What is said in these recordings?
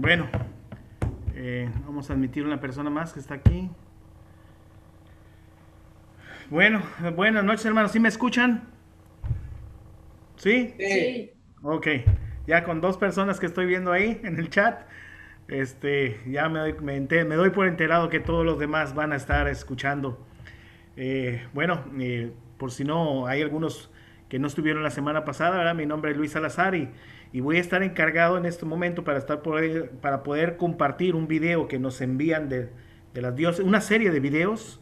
Bueno, vamos a admitir una persona más que está aquí. Bueno, buenas noches, hermanos. ¿Sí me escuchan? ¿Sí? Sí, Ok. Ya con dos personas que estoy viendo ahí en el chat, ya me doy por enterado que todos los demás van a estar escuchando. Por si no, hay algunos que no estuvieron la semana pasada, ¿verdad? Mi nombre es Luis Salazar y voy a estar encargado en este momento para poder compartir un video que nos envían de las diócesis, una serie de videos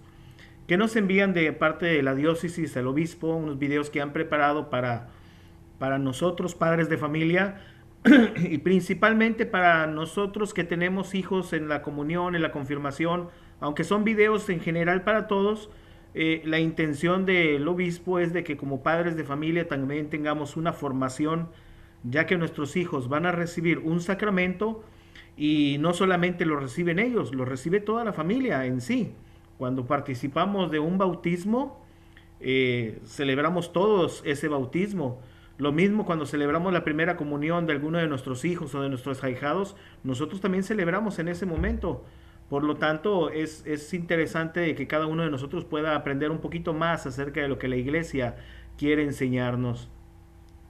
que nos envían de parte de la diócesis, el obispo, unos videos que han preparado para nosotros, padres de familia, y principalmente para nosotros que tenemos hijos en la comunión, en la confirmación, aunque son videos en general para todos. La intención del obispo es de que como padres de familia también tengamos una formación, ya que nuestros hijos van a recibir un sacramento y no solamente lo reciben ellos, lo recibe toda la familia en sí. Cuando participamos de un bautismo, celebramos todos ese bautismo. Lo mismo cuando celebramos la primera comunión de alguno de nuestros hijos o de nuestros ahijados, nosotros también celebramos en ese momento. Por lo tanto, es interesante que cada uno de nosotros pueda aprender un poquito más acerca de lo que la iglesia quiere enseñarnos.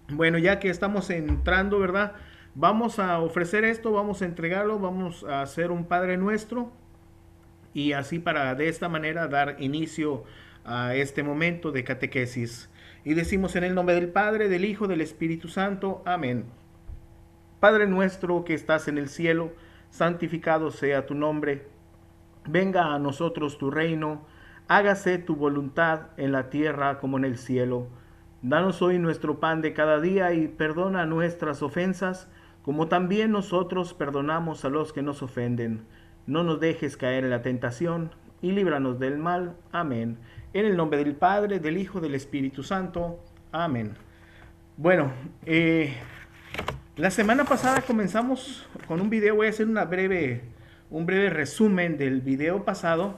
Bueno, ya que estamos entrando, ¿verdad? Vamos a ofrecer esto, vamos a entregarlo, vamos a hacer un Padre Nuestro y así para de esta manera dar inicio a este momento de catequesis. Y decimos en el nombre del Padre, del Hijo, del Espíritu Santo. Amén. Padre nuestro que estás en el cielo, santificado sea tu nombre. Venga a nosotros tu reino. Hágase tu voluntad en la tierra como en el cielo. Danos hoy nuestro pan de cada día y perdona nuestras ofensas, como también nosotros perdonamos a los que nos ofenden. No nos dejes caer en la tentación y líbranos del mal. Amén. En el nombre del Padre, del Hijo, del Espíritu Santo. Amén. Bueno, la semana pasada comenzamos con un video. Voy a hacer un breve resumen del video pasado,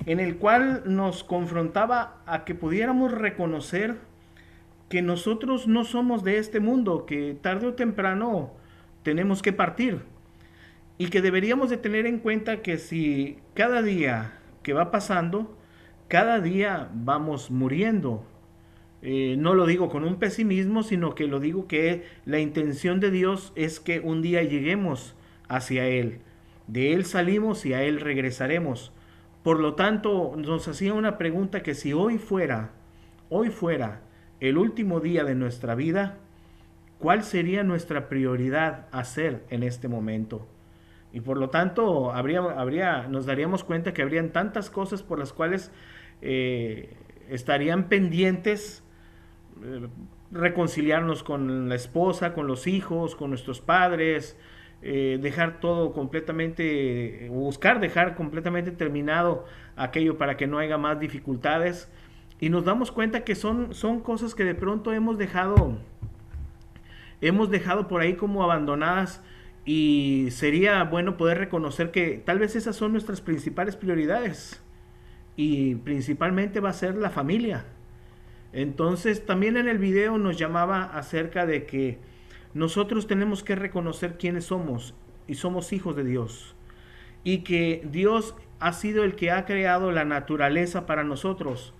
en el cual nos confrontaba a que pudiéramos reconocer que nosotros no somos de este mundo, que tarde o temprano tenemos que partir y que deberíamos de tener en cuenta que si cada día que va pasando, cada día vamos muriendo. No lo digo con un pesimismo, sino que lo digo que la intención de Dios es que un día lleguemos hacia Él. De Él salimos y a Él regresaremos. Por lo tanto, nos hacía una pregunta que si hoy fuera el último día de nuestra vida, ¿cuál sería nuestra prioridad hacer en este momento? Y por lo tanto, nos daríamos cuenta que habrían tantas cosas por las cuales estarían pendientes, eh, reconciliarnos con la esposa, con los hijos, con nuestros padres, dejar todo completamente, buscar dejar completamente terminado aquello para que no haya más dificultades. Y nos damos cuenta que son cosas que de pronto hemos dejado por ahí como abandonadas y sería bueno poder reconocer que tal vez esas son nuestras principales prioridades y principalmente va a ser la familia. Entonces también en el video nos llamaba acerca de que nosotros tenemos que reconocer quiénes somos y somos hijos de Dios y que Dios ha sido el que ha creado la naturaleza para nosotros,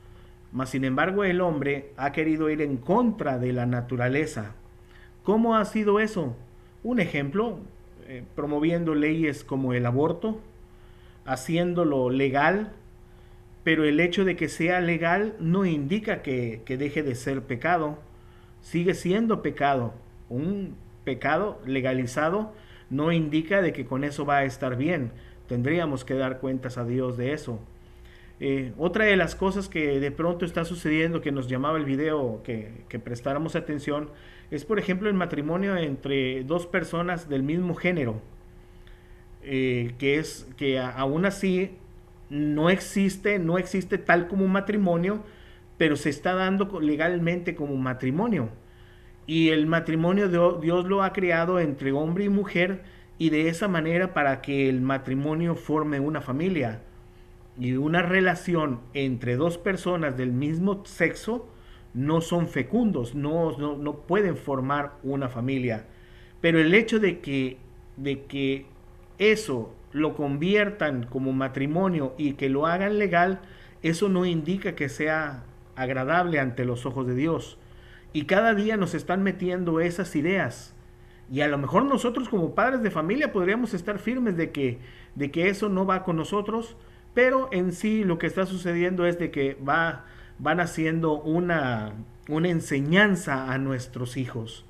mas sin embargo el hombre ha querido ir en contra de la naturaleza. ¿Cómo ha sido eso? Un ejemplo, promoviendo leyes como el aborto, haciéndolo legal, pero el hecho de que sea legal no indica que deje de ser pecado, sigue siendo pecado. Un pecado legalizado no indica de que con eso va a estar bien. Tendríamos que dar cuentas a Dios de eso. Otra de las cosas que de pronto está sucediendo, que nos llamaba el video que prestáramos atención, es por ejemplo el matrimonio entre dos personas del mismo género, que aún así no existe tal como un matrimonio, pero se está dando legalmente como matrimonio. Y el matrimonio Dios lo ha creado entre hombre y mujer y de esa manera para que el matrimonio forme una familia y una relación entre dos personas del mismo sexo no son fecundos, no pueden formar una familia. Pero el hecho de que de que eso lo conviertan como matrimonio y que lo hagan legal, eso no indica que sea agradable ante los ojos de Dios. Y cada día nos están metiendo esas ideas. Y a lo mejor nosotros como padres de familia podríamos estar firmes de que eso no va con nosotros, pero en sí lo que está sucediendo es de que van haciendo una enseñanza a nuestros hijos.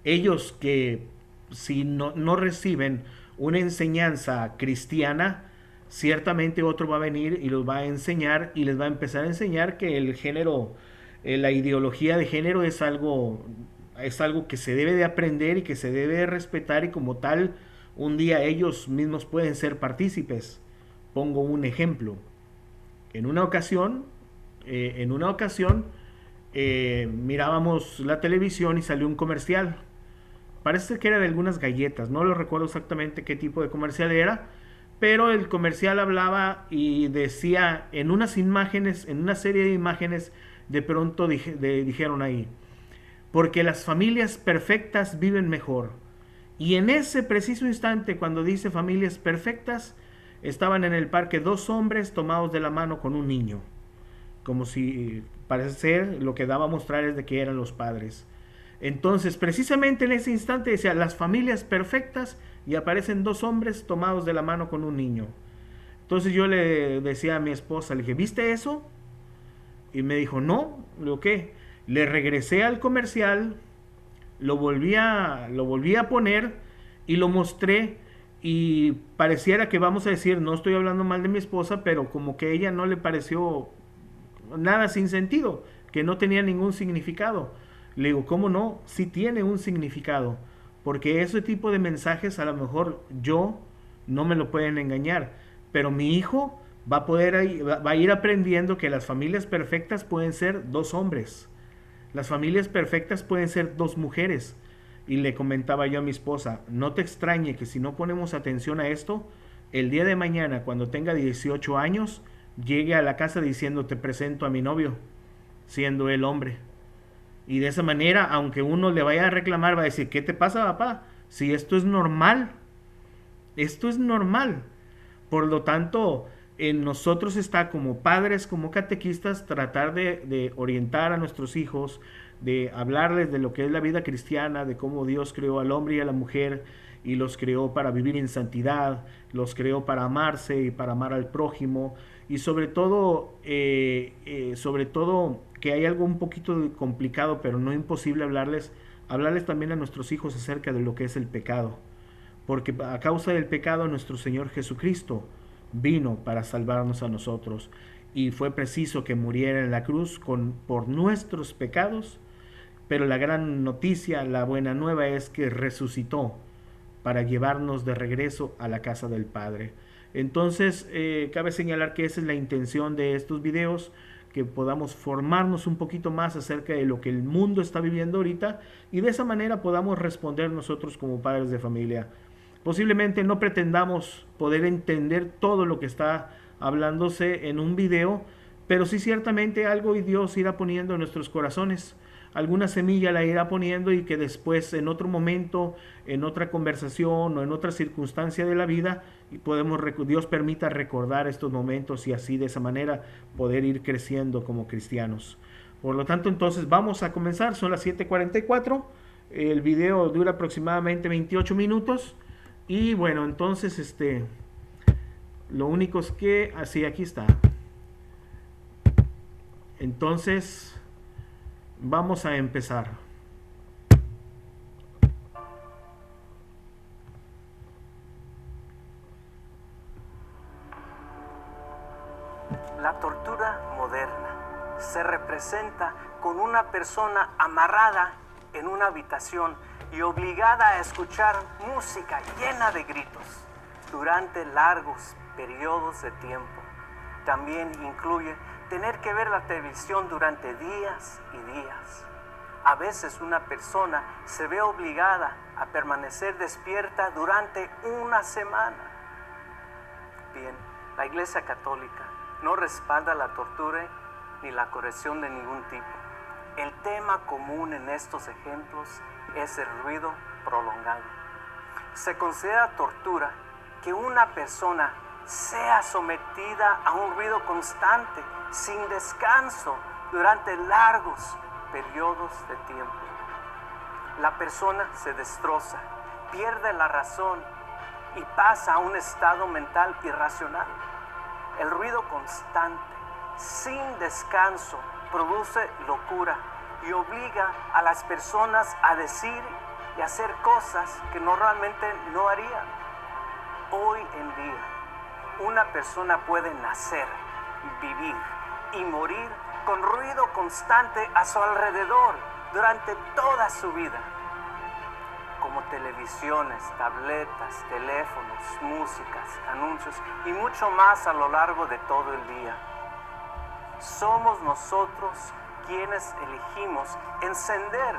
Ellos que si no reciben una enseñanza cristiana, ciertamente otro va a venir y los va a enseñar y les va a empezar a enseñar que el género, la ideología de género es algo que se debe de aprender y que se debe de respetar, y como tal un día ellos mismos pueden ser partícipes. Pongo un ejemplo. En una ocasión, mirábamos la televisión y salió un comercial. Parece que era de algunas galletas, no lo recuerdo exactamente qué tipo de comercial era, pero el comercial hablaba y decía en unas imágenes, en una serie de imágenes, de pronto dijeron ahí, porque las familias perfectas viven mejor. Y en ese preciso instante, cuando dice familias perfectas, estaban en el parque dos hombres tomados de la mano con un niño, como si parece ser lo que daba a mostrar es de que eran los padres. Entonces, precisamente en ese instante decía las familias perfectas y aparecen dos hombres tomados de la mano con un niño. Entonces yo le decía a mi esposa, le dije, ¿viste eso? Y me dijo, no, ¿lo qué? Le regresé al comercial, lo volví a poner y lo mostré, y pareciera que vamos a decir, no estoy hablando mal de mi esposa, pero como que a ella no le pareció nada sin sentido, que no tenía ningún significado. Le digo, ¿cómo no? Sí tiene un significado, porque ese tipo de mensajes a lo mejor yo no me lo pueden engañar, pero mi hijo va a ir aprendiendo que las familias perfectas pueden ser dos hombres, las familias perfectas pueden ser dos mujeres. Y le comentaba yo a mi esposa, no te extrañe que si no ponemos atención a esto, el día de mañana, cuando tenga 18 años, llegue a la casa diciendo te presento a mi novio, siendo él hombre. Y de esa manera, aunque uno le vaya a reclamar, va a decir, ¿qué te pasa, papá? Si esto es normal, esto es normal. Por lo tanto, en nosotros está como padres, como catequistas, tratar de orientar a nuestros hijos, de hablarles de lo que es la vida cristiana, de cómo Dios creó al hombre y a la mujer y los creó para vivir en santidad, los creó para amarse y para amar al prójimo, y sobre todo que hay algo un poquito complicado, pero no imposible hablarles también a nuestros hijos acerca de lo que es el pecado, porque a causa del pecado nuestro Señor Jesucristo vino para salvarnos a nosotros, y fue preciso que muriera en la cruz por nuestros pecados, pero la gran noticia, la buena nueva es que resucitó para llevarnos de regreso a la casa del Padre. Entonces, cabe señalar que esa es la intención de estos videos, que podamos formarnos un poquito más acerca de lo que el mundo está viviendo ahorita, y de esa manera podamos responder nosotros como padres de familia. Posiblemente no pretendamos poder entender todo lo que está hablándose en un video, pero sí ciertamente algo y Dios irá poniendo en nuestros corazones. Alguna semilla la irá poniendo, y que después en otro momento, en otra conversación o en otra circunstancia de la vida, Dios permita recordar estos momentos y así de esa manera poder ir creciendo como cristianos. Por lo tanto, entonces vamos a comenzar, son las 7:44, el video dura aproximadamente 28 minutos. Y bueno, entonces lo único es que así aquí está. Entonces vamos a empezar. La tortura moderna se representa con una persona amarrada en una habitación y obligada a escuchar música llena de gritos durante largos periodos de tiempo. También incluye tener que ver la televisión durante días y días. A veces una persona se ve obligada a permanecer despierta durante una semana. Bien, la Iglesia Católica no respalda la tortura ni la corrección de ningún tipo. El tema común en estos ejemplos es el ruido prolongado. Se considera tortura que una persona sea sometida a un ruido constante, sin descanso, durante largos periodos de tiempo. La persona se destroza, pierde la razón y pasa a un estado mental irracional. El ruido constante, sin descanso, produce locura y obliga a las personas a decir y hacer cosas que normalmente no harían. Hoy en día, una persona puede nacer, vivir y morir con ruido constante a su alrededor durante toda su vida, como televisiones, tabletas, teléfonos, músicas, anuncios y mucho más a lo largo de todo el día. Somos nosotros quienes elegimos encender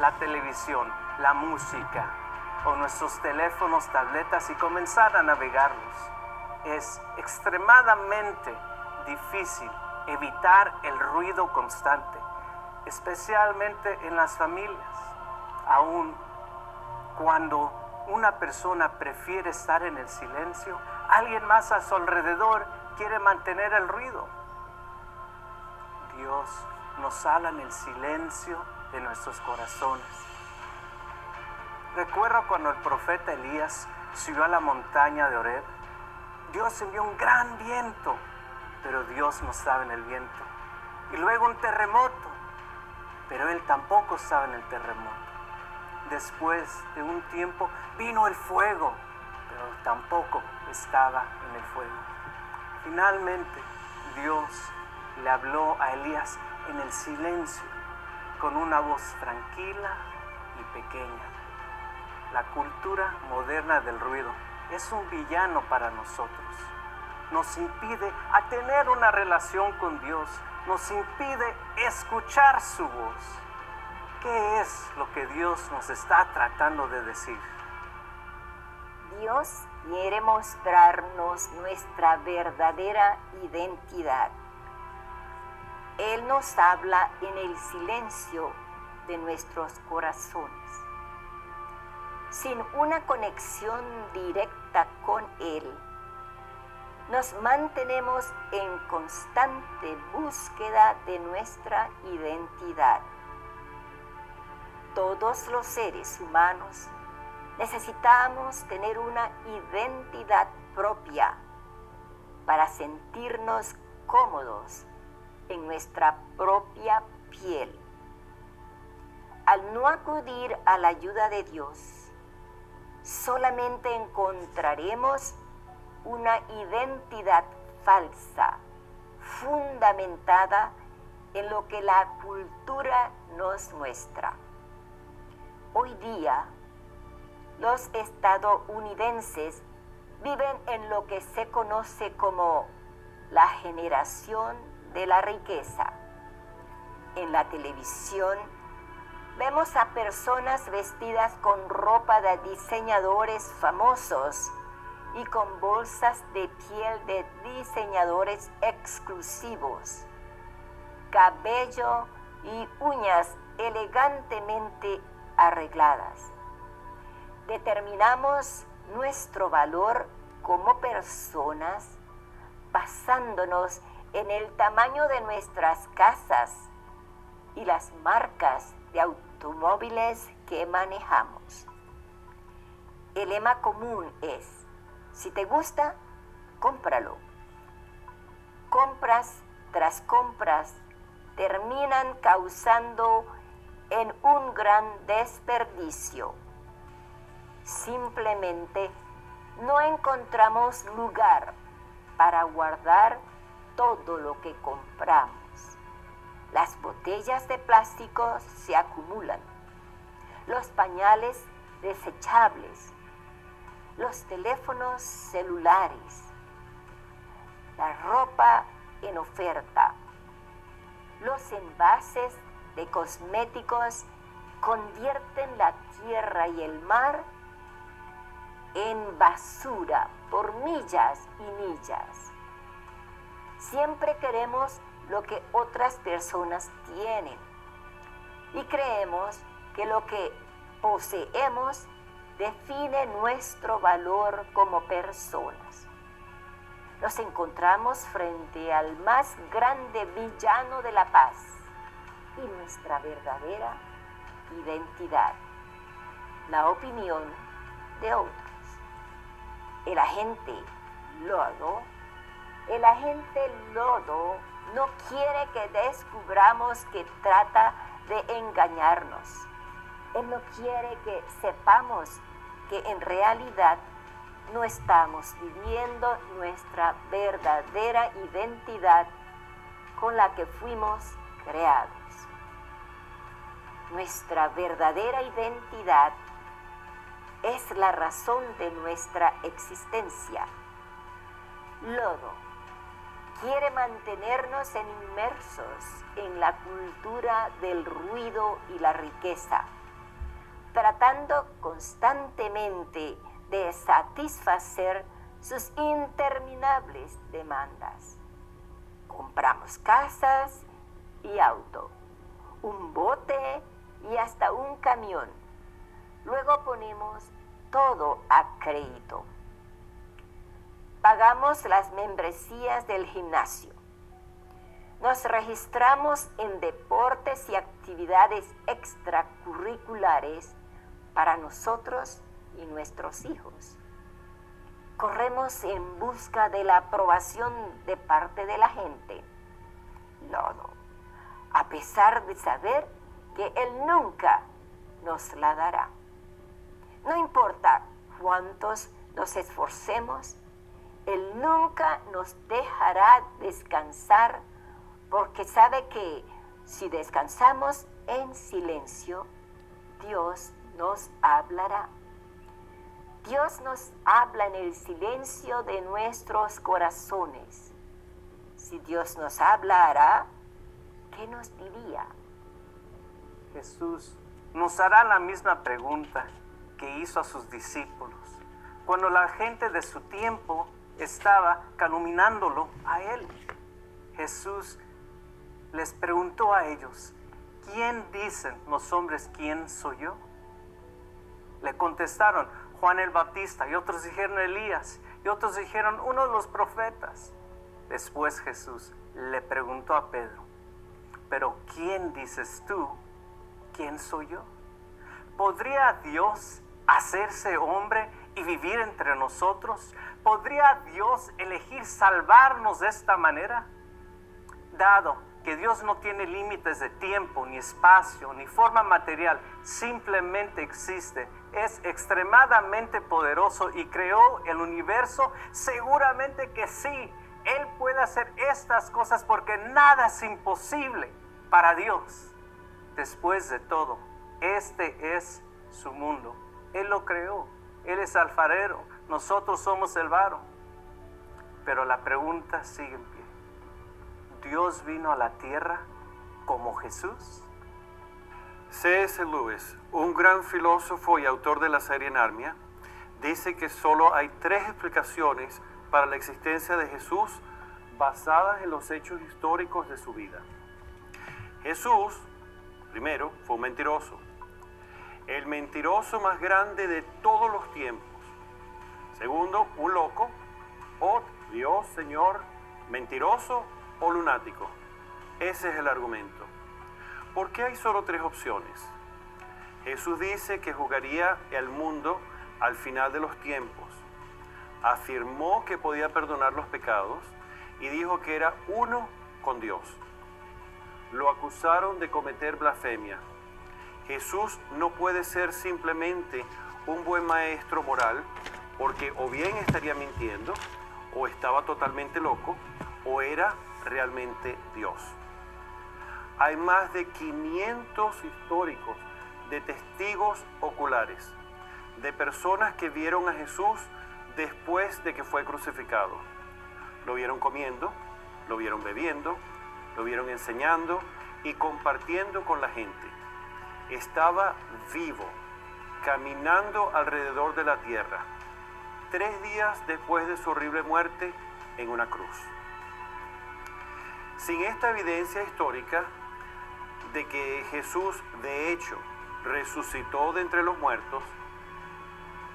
la televisión, la música o nuestros teléfonos, tabletas y comenzar a navegarlos. Es extremadamente difícil evitar el ruido constante, especialmente en las familias. Aún cuando una persona prefiere estar en el silencio, alguien más a su alrededor quiere mantener el ruido. Dios nos habla en el silencio de nuestros corazones. Recuerdo cuando el profeta Elías subió a la montaña de Horeb. Dios envió un gran viento, pero Dios no estaba en el viento. Y luego un terremoto, pero él tampoco estaba en el terremoto. Después de un tiempo vino el fuego, pero tampoco estaba en el fuego. Finalmente, Dios le habló a Elías en el silencio, con una voz tranquila y pequeña. La cultura moderna del ruido es un villano para nosotros. Nos impide a tener una relación con Dios, nos impide escuchar su voz. ¿Qué es lo que Dios nos está tratando de decir? Dios quiere mostrarnos nuestra verdadera identidad. Él nos habla en el silencio de nuestros corazones. Sin una conexión directa con Él, nos mantenemos en constante búsqueda de nuestra identidad. Todos los seres humanos necesitamos tener una identidad propia para sentirnos cómodos en nuestra propia piel. Al no acudir a la ayuda de Dios, solamente encontraremos una identidad falsa, fundamentada en lo que la cultura nos muestra. Hoy día, los estadounidenses viven en lo que se conoce como la generación de la riqueza. En la televisión vemos a personas vestidas con ropa de diseñadores famosos y con bolsas de piel de diseñadores exclusivos, cabello y uñas elegantemente arregladas. Determinamos nuestro valor como personas basándonos en el tamaño de nuestras casas y las marcas de automóviles que manejamos. El lema común es: si te gusta, cómpralo. Compras tras compras terminan causando en un gran desperdicio. Simplemente no encontramos lugar para guardar todo lo que compramos. Las botellas de plástico se acumulan, los pañales desechables, los teléfonos celulares, la ropa en oferta, los envases de cosméticos convierten la tierra y el mar en basura por millas y millas. Siempre queremos lo que otras personas tienen y creemos que lo que poseemos define nuestro valor como personas. Nos encontramos frente al más grande villano de la paz y nuestra verdadera identidad, la opinión de otros. El agente lodo no quiere que descubramos que trata de engañarnos. Él no quiere que sepamos que en realidad no estamos viviendo nuestra verdadera identidad con la que fuimos creados. Nuestra verdadera identidad es la razón de nuestra existencia. Lodo quiere mantenernos inmersos en la cultura del ruido y la riqueza, tratando constantemente de satisfacer sus interminables demandas. Compramos casas y auto, un bote y hasta un camión. Luego ponemos todo a crédito. Pagamos las membresías del gimnasio. Nos registramos en deportes y actividades extracurriculares para nosotros y nuestros hijos. Corremos en busca de la aprobación de parte de la gente. Lodo, a pesar de saber que Él nunca nos la dará. No importa cuántos nos esforcemos, Él nunca nos dejará descansar, porque sabe que si descansamos en silencio, Dios nos hablará. Dios nos habla en el silencio de nuestros corazones. Si Dios nos hablara, ¿qué nos diría? Jesús nos hará la misma pregunta que hizo a sus discípulos cuando la gente de su tiempo estaba calumniándolo a él. Jesús les preguntó a ellos: ¿quién dicen los hombres quién soy yo? Le contestaron: Juan el Bautista, y otros dijeron Elías, y otros dijeron uno de los profetas. Después Jesús le preguntó a Pedro: ¿pero quién dices tú quién soy yo? ¿Podría Dios hacerse hombre y vivir entre nosotros? ¿Podría Dios elegir salvarnos de esta manera? Dado que Dios no tiene límites de tiempo, ni espacio, ni forma material, simplemente existe, es extremadamente poderoso y creó el universo, seguramente que sí, Él puede hacer estas cosas porque nada es imposible para Dios. Después de todo, este es su mundo. Él lo creó, Él es alfarero, nosotros somos el varo. Pero la pregunta sigue en pie: ¿Dios vino a la tierra como Jesús? C.S. Lewis, un gran filósofo y autor de la serie Narnia, dice que solo hay 3 explicaciones para la existencia de Jesús basadas en los hechos históricos de su vida. Jesús, primero, fue un mentiroso. El mentiroso más grande de todos los tiempos. Segundo, un loco. O Dios, Señor, mentiroso o lunático. Ese es el argumento. ¿Por qué hay solo 3 opciones? Jesús dice que juzgaría al mundo al final de los tiempos. Afirmó que podía perdonar los pecados y dijo que era uno con Dios. Lo acusaron de cometer blasfemia. Jesús no puede ser simplemente un buen maestro moral, porque o bien estaría mintiendo, o estaba totalmente loco, o era realmente Dios. Hay más de 500 históricos de testigos oculares, de personas que vieron a Jesús después de que fue crucificado. Lo vieron comiendo, lo vieron bebiendo, lo vieron enseñando y compartiendo con la gente. Estaba vivo, caminando alrededor de la tierra, 3 días después de su horrible muerte en una cruz. Sin esta evidencia histórica de que Jesús de hecho resucitó de entre los muertos,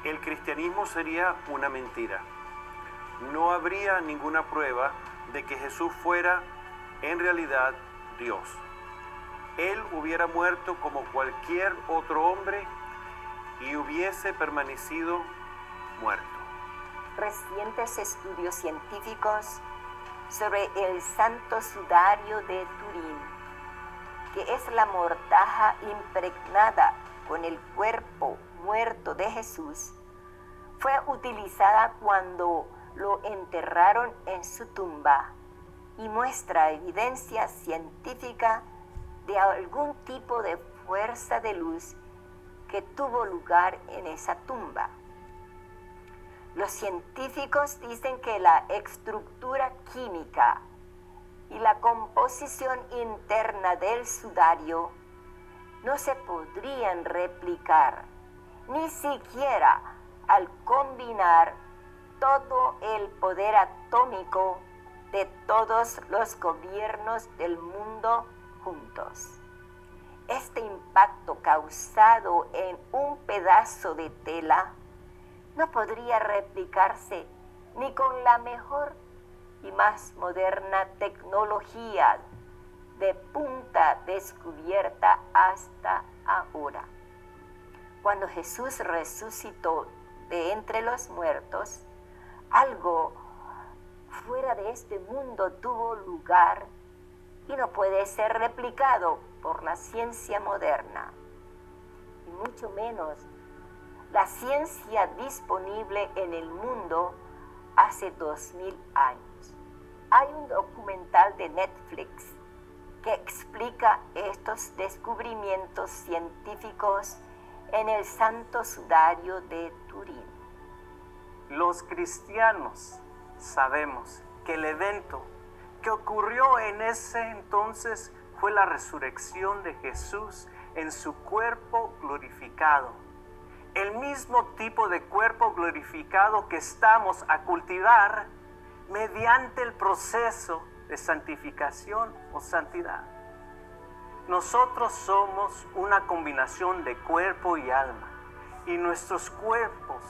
el cristianismo sería una mentira. No habría ninguna prueba de que Jesús fuera en realidad Dios. Él hubiera muerto como cualquier otro hombre y hubiese permanecido muerto. Recientes estudios científicos sobre el Santo Sudario de Turín, que es la mortaja impregnada con el cuerpo muerto de Jesús, fue utilizada cuando lo enterraron en su tumba y muestra evidencia científica de algún tipo de fuerza de luz que tuvo lugar en esa tumba. Los científicos dicen que la estructura química y la composición interna del sudario no se podrían replicar, ni siquiera al combinar todo el poder atómico de todos los gobiernos del mundo juntos. Este impacto causado en un pedazo de tela no podría replicarse ni con la mejor y más moderna tecnología de punta descubierta hasta ahora. Cuando Jesús resucitó de entre los muertos, algo fuera de este mundo tuvo lugar y no puede ser replicado por la ciencia moderna, y mucho menos la ciencia disponible en el mundo hace 2000 años. Hay un documental de Netflix que explica estos descubrimientos científicos en el Santo Sudario de Turín. Los cristianos sabemos que el evento que ocurrió en ese entonces fue la resurrección de Jesús en su cuerpo glorificado. El mismo tipo de cuerpo glorificado que estamos a cultivar mediante el proceso de santificación o santidad. Nosotros somos una combinación de cuerpo y alma, y nuestros cuerpos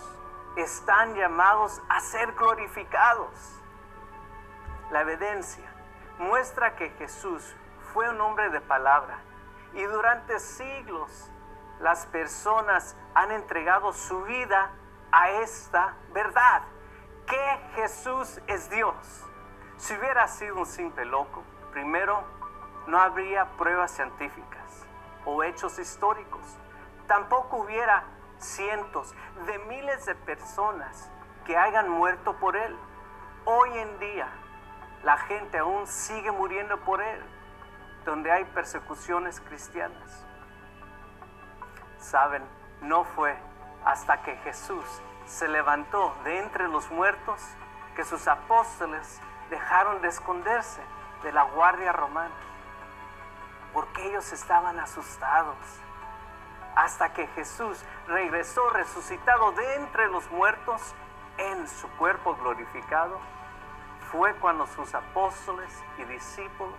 están llamados a ser glorificados. La evidencia muestra que Jesús fue un hombre de palabra, y durante siglos las personas han entregado su vida a esta verdad, que Jesús es Dios. Si hubiera sido un simple loco, primero, no habría pruebas científicas o hechos históricos. Tampoco hubiera cientos de miles de personas que hayan muerto por él. Hoy en día, la gente aún sigue muriendo por él, donde hay persecuciones cristianas. Saben, no fue hasta que Jesús se levantó de entre los muertos que sus apóstoles dejaron de esconderse de la guardia romana, porque ellos estaban asustados. Hasta que Jesús regresó resucitado de entre los muertos en su cuerpo glorificado, fue cuando sus apóstoles y discípulos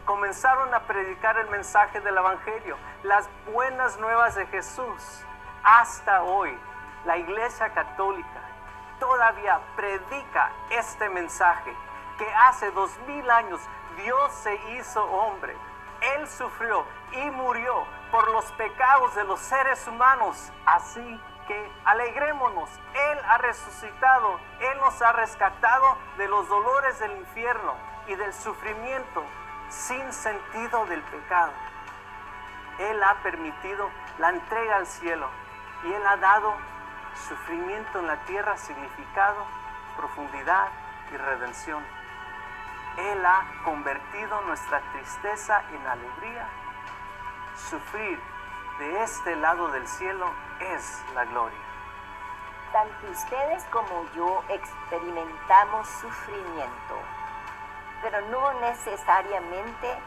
comenzaron a predicar el mensaje del Evangelio, las buenas nuevas de Jesús. Hasta hoy, la Iglesia Católica todavía predica este mensaje, que hace 2000 años Dios se hizo hombre. Él sufrió y murió por los pecados de los seres humanos. Así que alegrémonos, Él ha resucitado, Él nos ha rescatado de los dolores del infierno y del sufrimiento sin sentido del pecado. Él ha permitido la entrega al cielo y Él ha dado sufrimiento en la tierra, significado, profundidad y redención. Él ha convertido nuestra tristeza en alegría. Sufrir de este lado del cielo es la gloria. Tanto ustedes como yo experimentamos sufrimiento, pero no necesariamente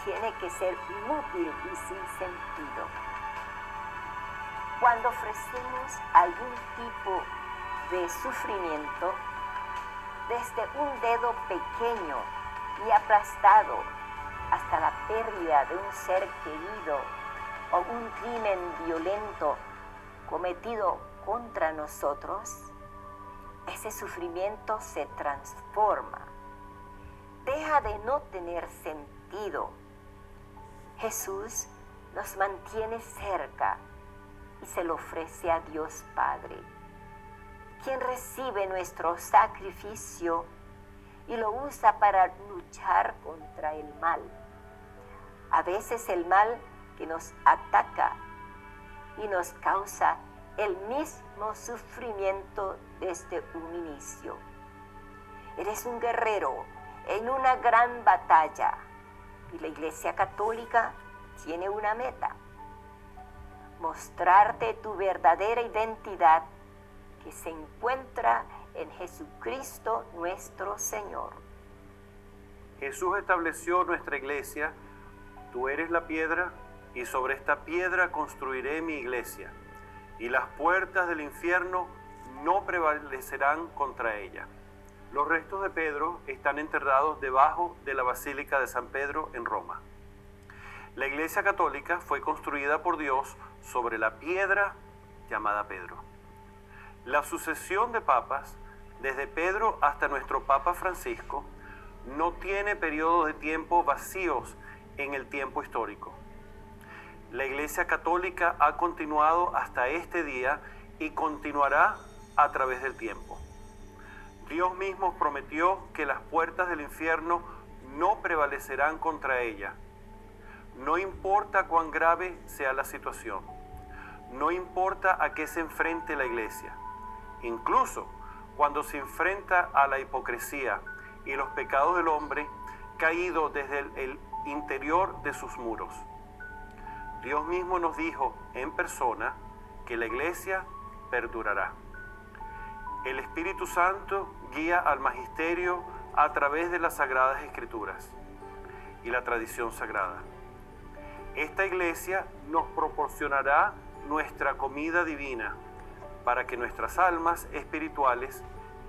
tiene que ser inútil y sin sentido. Cuando ofrecemos algún tipo de sufrimiento, desde un dedo pequeño y aplastado hasta la pérdida de un ser querido o un crimen violento cometido contra nosotros, ese sufrimiento se transforma. Deja de no tener sentido. Jesús nos mantiene cerca y se lo ofrece a Dios Padre, quien recibe nuestro sacrificio y lo usa para luchar contra el mal. A veces el mal que nos ataca y nos causa el mismo sufrimiento desde un inicio. Eres un guerrero en una gran batalla y la Iglesia Católica tiene una meta: mostrarte tu verdadera identidad, que se encuentra en Jesucristo nuestro Señor. Jesús estableció nuestra iglesia. Tú eres la piedra, y sobre esta piedra construiré mi iglesia, y las puertas del infierno no prevalecerán contra ella. Los restos de Pedro están enterrados debajo de la Basílica de San Pedro en Roma. La Iglesia Católica fue construida por Dios sobre la piedra llamada Pedro. La sucesión de papas, desde Pedro hasta nuestro Papa Francisco, no tiene periodos de tiempo vacíos en el tiempo histórico. La Iglesia Católica ha continuado hasta este día y continuará a través del tiempo. Dios mismo prometió que las puertas del infierno no prevalecerán contra ella. No importa cuán grave sea la situación, no importa a qué se enfrente la Iglesia, incluso cuando se enfrenta a la hipocresía y los pecados del hombre caído desde el interior de sus muros. Dios mismo nos dijo en persona que la Iglesia perdurará. El Espíritu Santo guía al magisterio a través de las Sagradas Escrituras y la tradición sagrada. Esta Iglesia nos proporcionará nuestra comida divina para que nuestras almas espirituales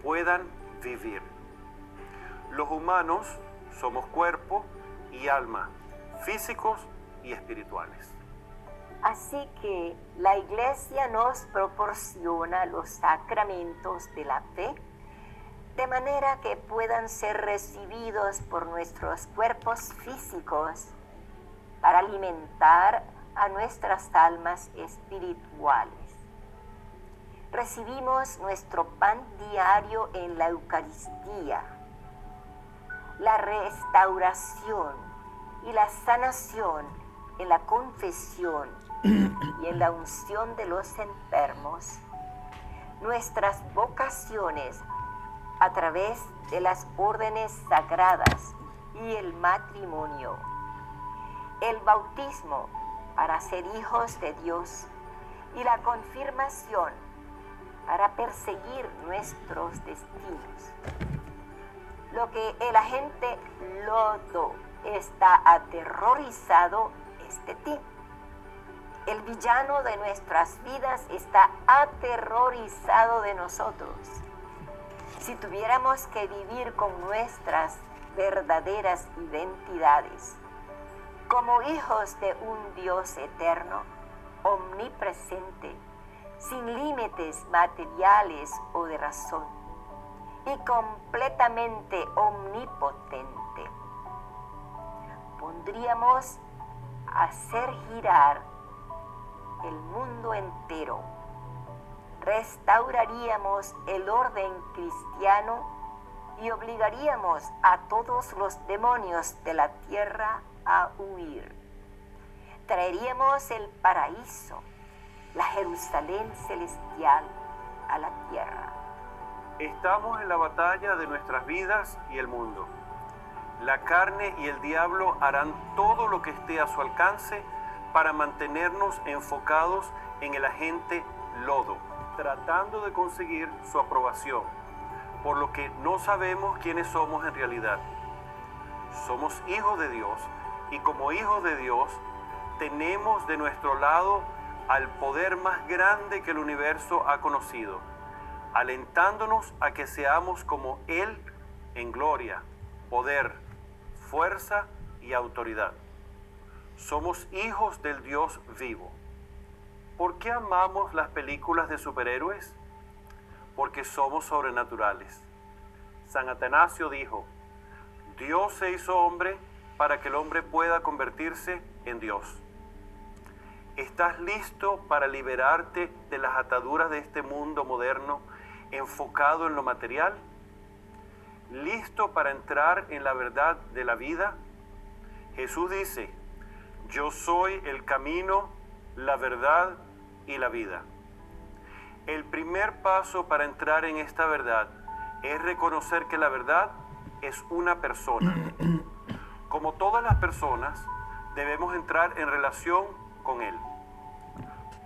puedan vivir. Los humanos somos cuerpo y alma, físicos y espirituales. Así que la Iglesia nos proporciona los sacramentos de la fe, de manera que puedan ser recibidos por nuestros cuerpos físicos para alimentar a nuestras almas espirituales. Recibimos nuestro pan diario en la Eucaristía. La restauración y la sanación en la confesión y en la unción de los enfermos. Nuestras vocaciones a través de las órdenes sagradas y el matrimonio. El bautismo para ser hijos de Dios y la confirmación para perseguir nuestros destinos. Lo que el agente lodo está aterrorizado es de ti. El villano de nuestras vidas está aterrorizado de nosotros. Si tuviéramos que vivir con nuestras verdaderas identidades, como hijos de un Dios eterno, omnipresente, sin límites materiales o de razón, y completamente omnipotente, pondríamos a hacer girar el mundo entero, restauraríamos el orden cristiano y obligaríamos a todos los demonios de la tierra a huir. Traeríamos el paraíso, la Jerusalén celestial, a la tierra. Estamos en la batalla de nuestras vidas y el mundo. La carne y el diablo harán todo lo que esté a su alcance para mantenernos enfocados en el agente lodo, tratando de conseguir su aprobación, por lo que no sabemos quiénes somos en realidad. Somos hijos de Dios y como hijos de Dios tenemos de nuestro lado al poder más grande que el universo ha conocido, alentándonos a que seamos como Él en gloria, poder, fuerza y autoridad. Somos hijos del Dios vivo. ¿Por qué amamos las películas de superhéroes? Porque somos sobrenaturales. San Atanasio dijo, Dios se hizo hombre para que el hombre pueda convertirse en Dios. ¿Estás listo para liberarte de las ataduras de este mundo moderno enfocado en lo material? ¿Listo para entrar en la verdad de la vida? Jesús dice, yo soy el camino, la verdad y la vida. El primer paso para entrar en esta verdad es reconocer que la verdad es una persona. Como todas las personas, debemos entrar en relación con Él.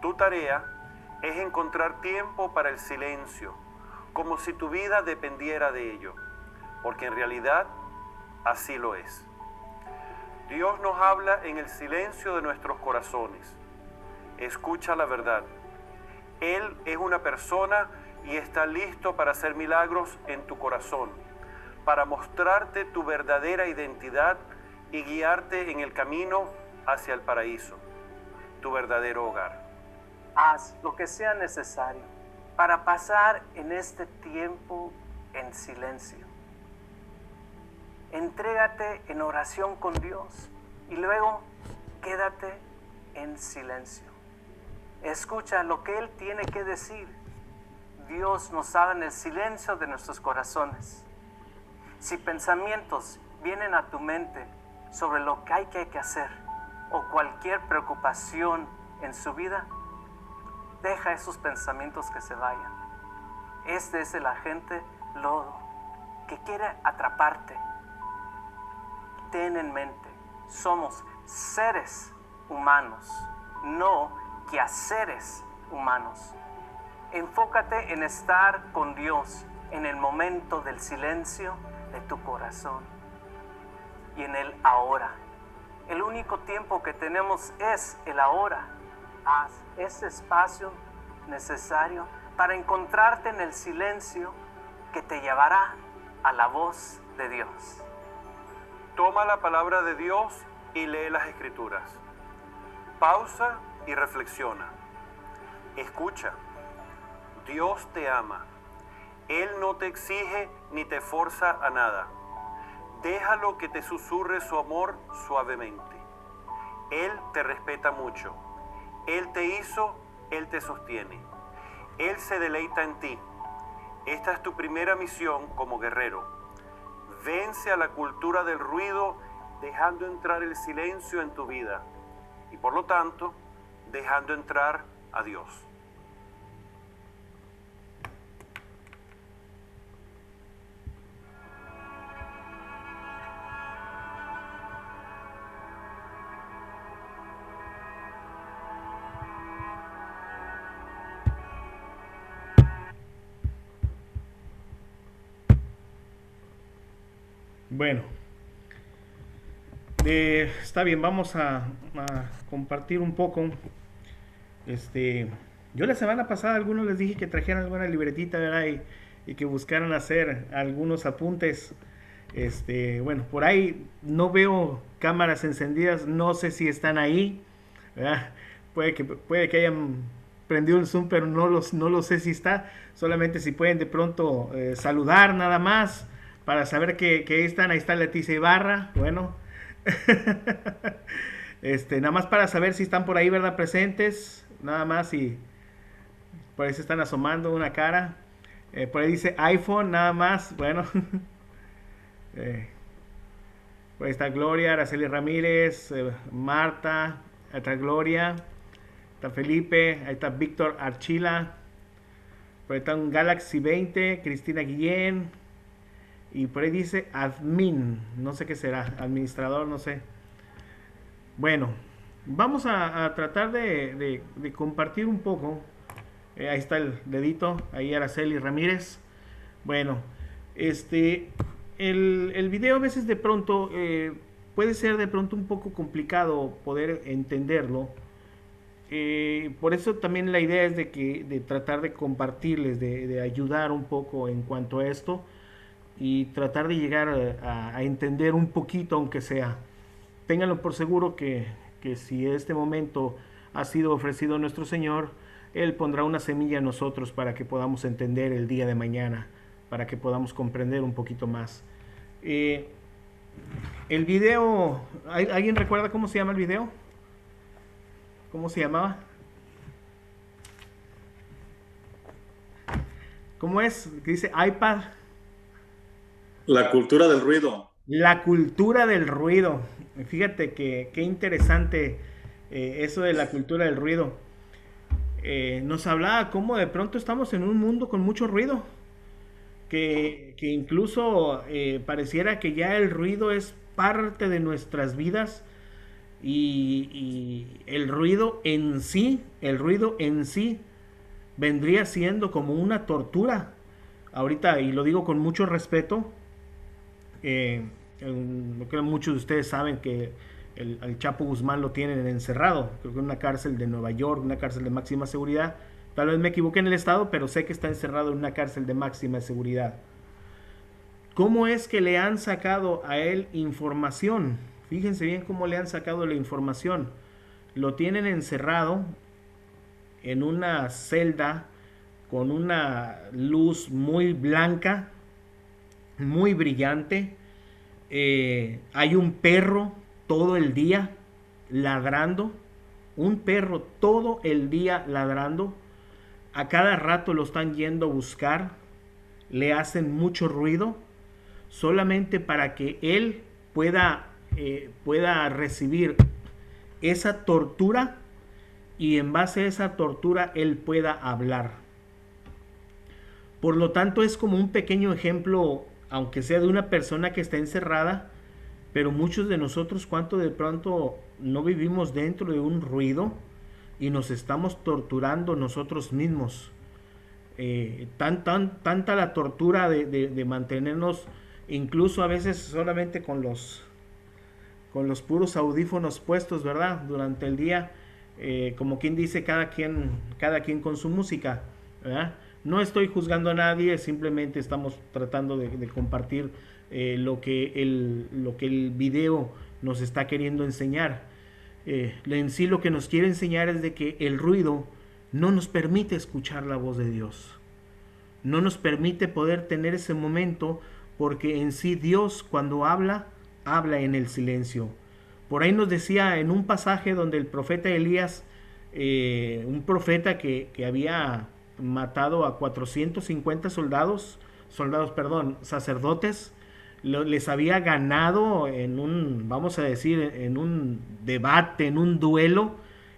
Tu tarea es encontrar tiempo para el silencio, como si tu vida dependiera de ello, porque en realidad así lo es. Dios nos habla en el silencio de nuestros corazones. Escucha la verdad. Él es una persona y está listo para hacer milagros en tu corazón, para mostrarte tu verdadera identidad y guiarte en el camino hacia el paraíso, tu verdadero hogar. Haz lo que sea necesario para pasar en este tiempo en silencio. Entrégate en oración con Dios y luego quédate en silencio. Escucha lo que Él tiene que decir. Dios nos habla en el silencio de nuestros corazones. Si pensamientos vienen a tu mente sobre lo que hay que hacer o cualquier preocupación en su vida, deja esos pensamientos que se vayan. Este es el agente lodo que quiere atraparte. Ten en mente, somos seres humanos, no quehaceres humanos. Enfócate en estar con Dios en el momento del silencio de tu corazón y en el ahora. El único tiempo que tenemos es el ahora. Haz ese espacio necesario para encontrarte en el silencio que te llevará a la voz de Dios. Toma la palabra de Dios y lee las Escrituras. Pausa y reflexiona. Escucha. Dios te ama. Él no te exige ni te forza a nada. Déjalo que te susurre su amor suavemente. Él te respeta mucho. Él te hizo, Él te sostiene. Él se deleita en ti. Esta es tu primera misión como guerrero. Vence a la cultura del ruido, dejando entrar el silencio en tu vida y por lo tanto, dejando entrar a Dios. Bueno, está bien, vamos a compartir un poco. Yo la semana pasada a algunos les dije que trajeran alguna libretita, ¿verdad? Y que buscaran hacer algunos apuntes. Bueno, por ahí no veo cámaras encendidas, no sé si están ahí, ¿verdad? Puede que hayan prendido el Zoom, pero no lo sé si está. Solamente si pueden de pronto saludar nada más, para saber que ahí está Leticia Ibarra, bueno, nada más para saber si están por ahí, ¿verdad? Presentes, nada más, y por ahí se están asomando una cara, por ahí dice iPhone, nada más, bueno, por ahí está Gloria, Araceli Ramírez, Marta, ahí está Gloria, está Felipe, ahí está Víctor Archila, por ahí está un Galaxy 20, Cristina Guillén, y por ahí dice admin, no sé qué será, administrador, no sé. Bueno, vamos a tratar de compartir un poco. Ahí está el dedito, ahí Araceli Ramírez. Bueno, el video a veces de pronto puede ser de pronto un poco complicado poder entenderlo. Por eso también la idea es de tratar de compartirles, de ayudar un poco en cuanto a esto, y tratar de llegar a entender un poquito, aunque sea. Ténganlo por seguro que si en este momento ha sido ofrecido a nuestro Señor, Él pondrá una semilla en nosotros para que podamos entender el día de mañana, para que podamos comprender un poquito más. El video, ¿alguien recuerda cómo se llama el video? ¿Cómo se llamaba? ¿Cómo es? ¿Qué dice iPad? La cultura del ruido. La cultura del ruido. Fíjate que qué interesante eso de la cultura del ruido. Nos hablaba cómo de pronto estamos en un mundo con mucho ruido. Que incluso pareciera que ya el ruido es parte de nuestras vidas y el ruido en sí vendría siendo como una tortura. Ahorita, y lo digo con mucho respeto, creo que muchos de ustedes saben que al Chapo Guzmán lo tienen encerrado, creo que en una cárcel de Nueva York, una cárcel de máxima seguridad. Tal vez me equivoqué en el estado, pero sé que está encerrado en una cárcel de máxima seguridad. ¿Cómo es que le han sacado a él información? Fíjense bien cómo le han sacado la información. Lo tienen encerrado en una celda con una luz muy blanca, muy brillante. Hay un perro todo el día ladrando. Un perro todo el día ladrando. A cada rato lo están yendo a buscar. Le hacen mucho ruido solamente para que él pueda recibir esa tortura y en base a esa tortura él pueda hablar. Por lo tanto es como un pequeño ejemplo, aunque sea de una persona que está encerrada, pero muchos de nosotros cuánto de pronto no vivimos dentro de un ruido y nos estamos torturando nosotros mismos. Tanta la tortura de mantenernos, incluso a veces solamente con los puros audífonos puestos, ¿verdad? Durante el día, como quien dice, cada quien con su música, ¿verdad? No estoy juzgando a nadie, simplemente estamos tratando de compartir lo que el video nos está queriendo enseñar. En sí lo que nos quiere enseñar es de que el ruido no nos permite escuchar la voz de Dios. No nos permite poder tener ese momento, porque en sí Dios cuando habla en el silencio. Por ahí nos decía en un pasaje donde el profeta Elías, un profeta que había matado a 450 sacerdotes, les había ganado en un, vamos a decir, en un debate, en un duelo,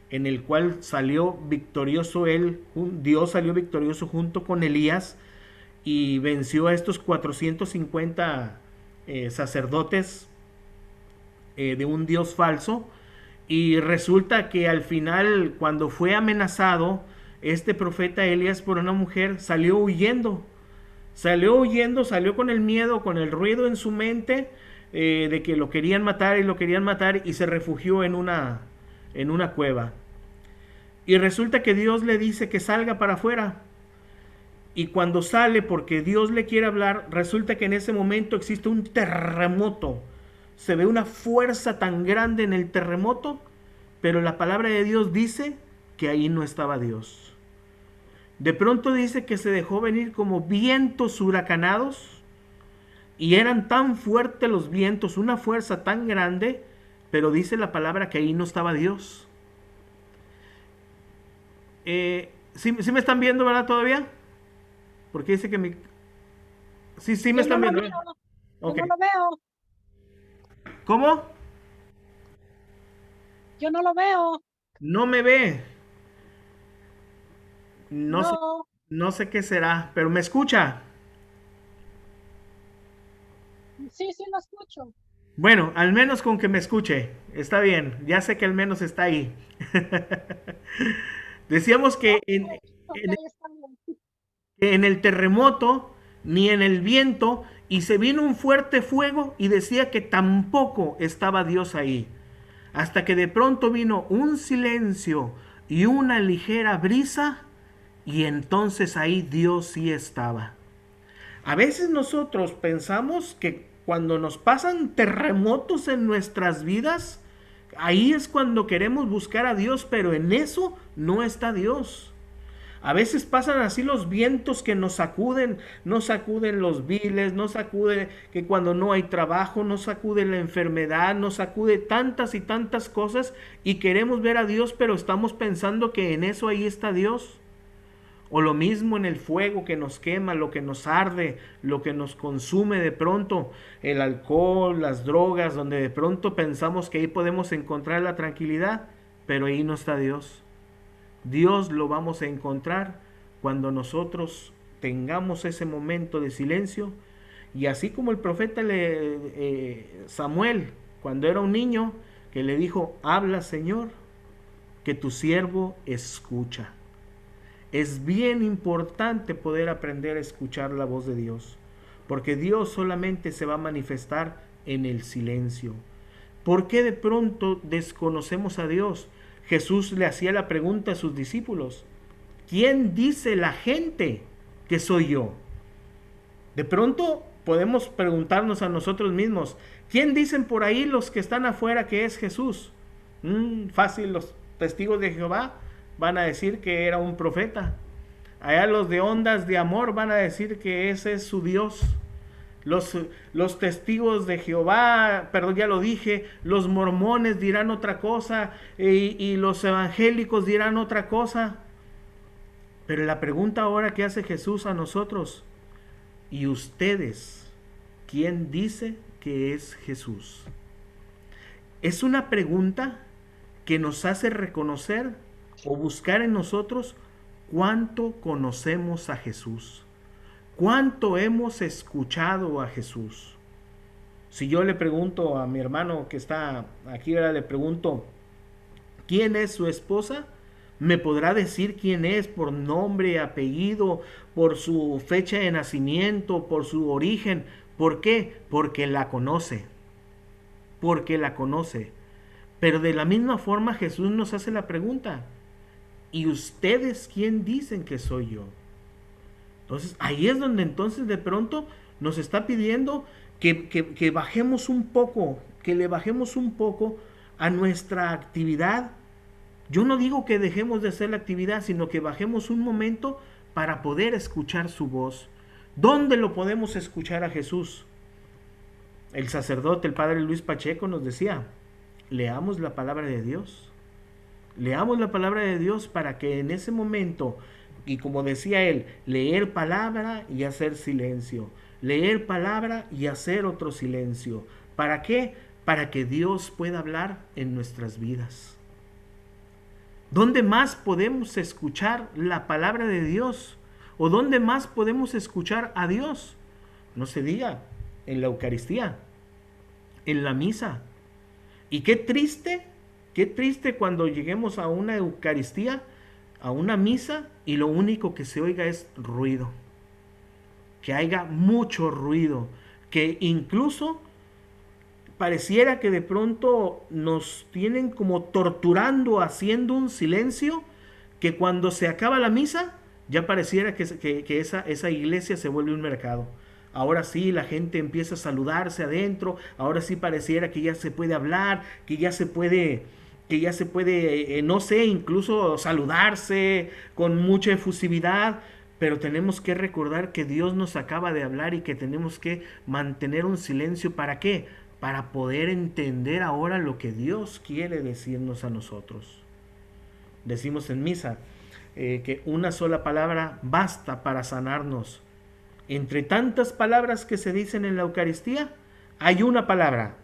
en el cual salió victorioso él, Dios salió victorioso junto con Elías y venció a estos 450 sacerdotes de un Dios falso. Y resulta que al final, cuando fue amenazado este profeta Elías por una mujer, salió huyendo, salió con el miedo, con el ruido en su mente de que lo querían matar y se refugió en una cueva. Y resulta que Dios le dice que salga para afuera. Y cuando sale, porque Dios le quiere hablar, resulta que en ese momento existe un terremoto. Se ve una fuerza tan grande en el terremoto, pero la palabra de Dios dice que ahí no estaba Dios. De pronto dice que se dejó venir como vientos huracanados, y eran tan fuertes los vientos, una fuerza tan grande, pero dice la palabra que ahí no estaba Dios. ¿Sí me están viendo, verdad, todavía? Porque dice que mi... Sí me están viendo. Okay. Yo no lo veo. ¿Cómo? Yo no lo veo. No me ve. No. No sé qué será, pero ¿me escucha? Sí, lo escucho. Bueno, al menos con que me escuche. Está bien, ya sé que al menos está ahí. Decíamos que en el terremoto, ni en el viento, y se vino un fuerte fuego y decía que tampoco estaba Dios ahí. Hasta que de pronto vino un silencio y una ligera brisa, y entonces ahí Dios sí estaba. A veces nosotros pensamos que cuando nos pasan terremotos en nuestras vidas, Ahí es cuando queremos buscar a Dios, pero en eso no está Dios. A veces pasan así los vientos que nos sacuden los viles, nos sacude que cuando no hay trabajo, nos sacude la enfermedad, nos sacude tantas y tantas cosas y queremos ver a Dios, pero estamos pensando que en eso ahí está Dios. O lo mismo en el fuego que nos quema, lo que nos arde, lo que nos consume de pronto, el alcohol, las drogas, donde de pronto pensamos que ahí podemos encontrar la tranquilidad, pero ahí no está Dios. Dios lo vamos a encontrar cuando nosotros tengamos ese momento de silencio, y así como el profeta Samuel, cuando era un niño, que le dijo: habla, Señor, que tu siervo escucha. Es bien importante poder aprender a escuchar la voz de Dios, porque Dios solamente se va a manifestar en el silencio. ¿Por qué de pronto desconocemos a Dios? Jesús le hacía la pregunta a sus discípulos: ¿quién dice la gente que soy yo? De pronto podemos preguntarnos a nosotros mismos: ¿quién dicen por ahí los que están afuera que es Jesús? Fácil, los testigos de Jehová van a decir que era un profeta. Allá los de ondas de amor van a decir que ese es su Dios. Los testigos de Jehová, perdón, ya lo dije, los mormones dirán otra cosa, y los evangélicos dirán otra cosa. Pero la pregunta ahora que hace Jesús a nosotros: ¿y ustedes quién dice que es Jesús? Es una pregunta que nos hace reconocer o buscar en nosotros cuánto conocemos a Jesús. ¿Cuánto hemos escuchado a Jesús? Si yo le pregunto a mi hermano que está aquí, ahora le pregunto: ¿quién es su esposa? Me podrá decir quién es por nombre, apellido, por su fecha de nacimiento, por su origen. ¿Por qué? Porque la conoce. Porque la conoce. Pero de la misma forma Jesús nos hace la pregunta: ¿y ustedes quién dicen que soy yo? Entonces, ahí es donde entonces de pronto nos está pidiendo que bajemos un poco, que le bajemos un poco a nuestra actividad. Yo no digo que dejemos de hacer la actividad, sino que bajemos un momento para poder escuchar su voz. ¿Dónde lo podemos escuchar a Jesús? El sacerdote, el padre Luis Pacheco, nos decía: leamos la palabra de Dios. Leamos la palabra de Dios para que en ese momento, y como decía él, leer palabra y hacer silencio, leer palabra y hacer otro silencio. ¿Para qué? Para que Dios pueda hablar en nuestras vidas. ¿Dónde más podemos escuchar la palabra de Dios? ¿O dónde más podemos escuchar a Dios? No se diga, en la Eucaristía, en la misa. Y qué triste cuando lleguemos a una Eucaristía, a una misa, y lo único que se oiga es ruido. Que haya mucho ruido, que incluso pareciera que de pronto nos tienen como torturando, haciendo un silencio, que cuando se acaba la misa, ya pareciera que esa iglesia se vuelve un mercado. Ahora sí, la gente empieza a saludarse adentro, ahora sí pareciera que ya se puede hablar, que ya se puede, no sé, incluso saludarse con mucha efusividad. Pero tenemos que recordar que Dios nos acaba de hablar y que tenemos que mantener un silencio. ¿Para qué? Para poder entender ahora lo que Dios quiere decirnos a nosotros. Decimos en misa que una sola palabra basta para sanarnos. Entre tantas palabras que se dicen en la Eucaristía, hay una palabra,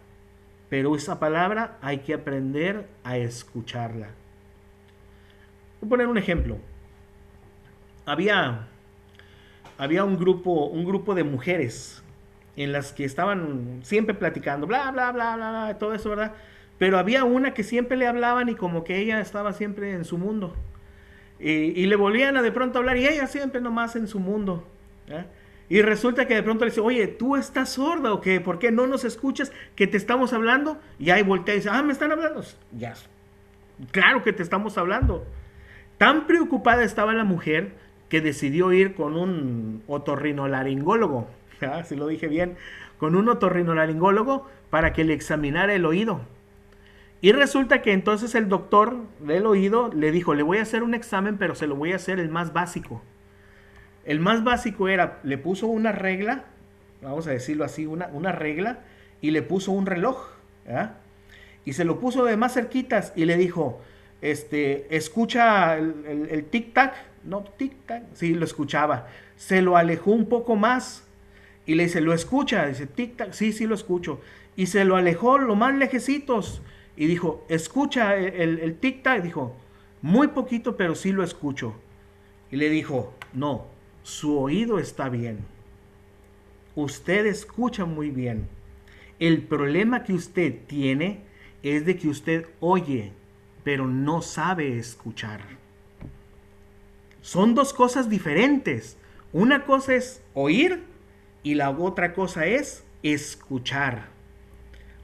pero esa palabra hay que aprender a escucharla. Voy a poner un ejemplo. Había un grupo de mujeres en las que estaban siempre platicando, bla, bla, bla, bla, bla, todo eso, ¿verdad? Pero había una que siempre le hablaban y como que ella estaba siempre en su mundo. Y le volvían a de pronto hablar y ella siempre nomás en su mundo. Y resulta que de pronto le dice: oye, ¿tú estás sorda o qué? ¿Por qué no nos escuchas que te estamos hablando? Y ahí voltea y dice: ¿me están hablando? Ya, claro que te estamos hablando. Tan preocupada estaba la mujer que decidió ir con un otorrinolaringólogo, si lo dije bien, con un otorrinolaringólogo para que le examinara el oído. Y resulta que entonces el doctor del oído le dijo, le voy a hacer un examen, pero se lo voy a hacer el más básico. El más básico era, le puso una regla, vamos a decirlo así, una regla, y le puso un reloj, ¿verdad? Y se lo puso de más cerquitas y le dijo, escucha el tic-tac, no, tic-tac, sí, lo escuchaba. Se lo alejó un poco más y le dice, ¿lo escucha? Dice, tic-tac, sí, sí lo escucho. Y se lo alejó lo más lejecitos y dijo, ¿escucha el tic-tac? Dijo, muy poquito, pero sí lo escucho. Y le dijo, no, su oído está bien. Usted escucha muy bien. El problema que usted tiene es de que usted oye, pero no sabe escuchar. Son dos cosas diferentes. Una cosa es oír y la otra cosa es escuchar.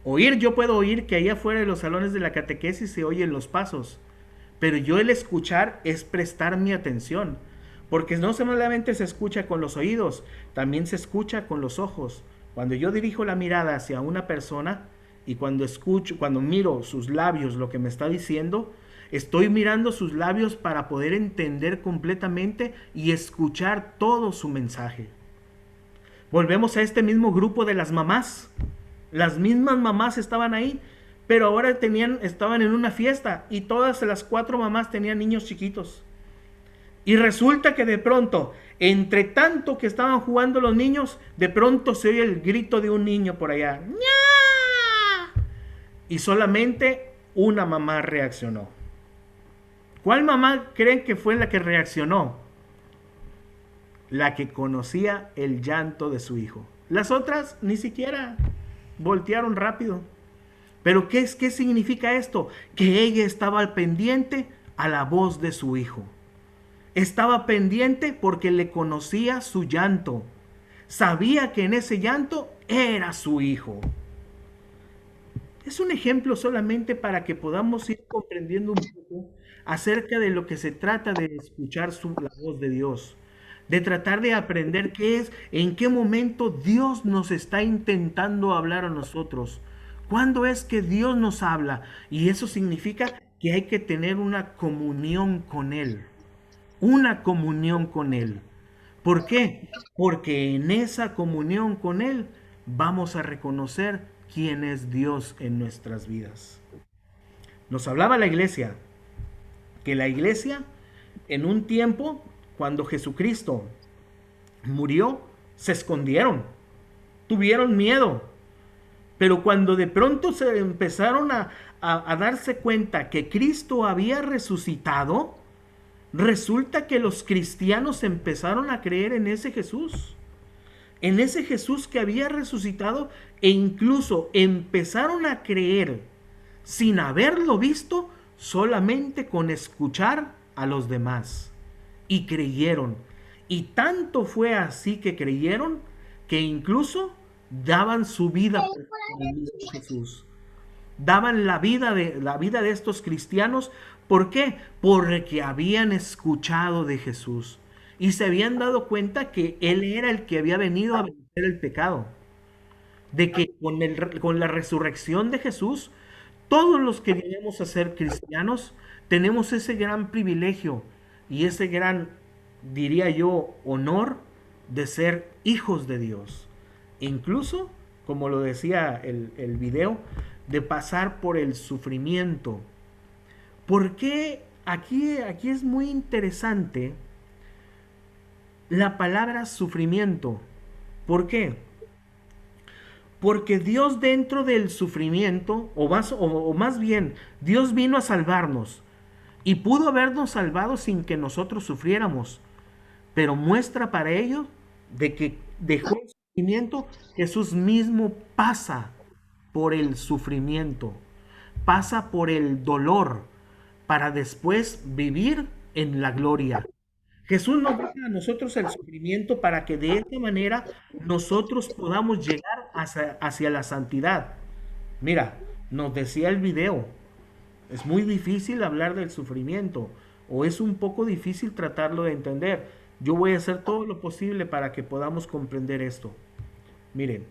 Oír, yo puedo oír que allá afuera de los salones de la catequesis se oyen los pasos, pero yo el escuchar es prestar mi atención, porque no solamente se escucha con los oídos, también se escucha con los ojos. Cuando yo dirijo la mirada hacia una persona y cuando escucho, cuando miro sus labios lo que me está diciendo, estoy mirando sus labios para poder entender completamente y escuchar todo su mensaje. Volvemos a este mismo grupo de las mamás. Las mismas mamás estaban ahí, pero ahora estaban en una fiesta y todas las 4 mamás tenían niños chiquitos. Y resulta que de pronto, entre tanto que estaban jugando los niños, de pronto se oye el grito de un niño por allá. ¡Nya! Y solamente una mamá reaccionó. ¿Cuál mamá creen que fue la que reaccionó? La que conocía el llanto de su hijo. Las otras ni siquiera voltearon rápido. Pero ¿qué significa esto? Que ella estaba al pendiente a la voz de su hijo. Estaba pendiente porque le conocía su llanto. Sabía que en ese llanto era su hijo. Es un ejemplo solamente para que podamos ir comprendiendo un poco acerca de lo que se trata de escuchar la voz de Dios. De tratar de aprender qué es, en qué momento Dios nos está intentando hablar a nosotros. ¿Cuándo es que Dios nos habla? Y eso significa que hay que tener una comunión con Él. Una comunión con Él. ¿Por qué? Porque en esa comunión con Él vamos a reconocer quién es Dios en nuestras vidas. Nos hablaba la iglesia, que la iglesia en un tiempo, cuando Jesucristo murió, se escondieron, tuvieron miedo, pero cuando de pronto se empezaron a darse cuenta que Cristo había resucitado, resulta que los cristianos empezaron a creer en ese Jesús que había resucitado, e incluso empezaron a creer sin haberlo visto, solamente con escuchar a los demás. Y creyeron. Y tanto fue así que creyeron que incluso daban su vida por el mismo Jesús. Daban la vida de estos cristianos. ¿Por qué? Porque habían escuchado de Jesús y se habían dado cuenta que Él era el que había venido a vencer el pecado. De que con la resurrección de Jesús, todos los que venimos a ser cristianos tenemos ese gran privilegio y ese gran, diría yo, honor de ser hijos de Dios. Incluso, como lo decía el video, de pasar por el sufrimiento. Porque aquí es muy interesante la palabra sufrimiento. ¿Por qué? Porque Dios dentro del sufrimiento, o más bien, Dios vino a salvarnos y pudo habernos salvado sin que nosotros sufriéramos, pero muestra para ello de que dejó el sufrimiento. Jesús mismo pasa por el sufrimiento, pasa por el dolor, para después vivir en la gloria. Jesús nos deja a nosotros el sufrimiento para que de esta manera nosotros podamos llegar hacia la santidad. Mira, nos decía el video, es muy difícil hablar del sufrimiento o es un poco difícil tratarlo de entender. Yo voy a hacer todo lo posible para que podamos comprender esto. Miren,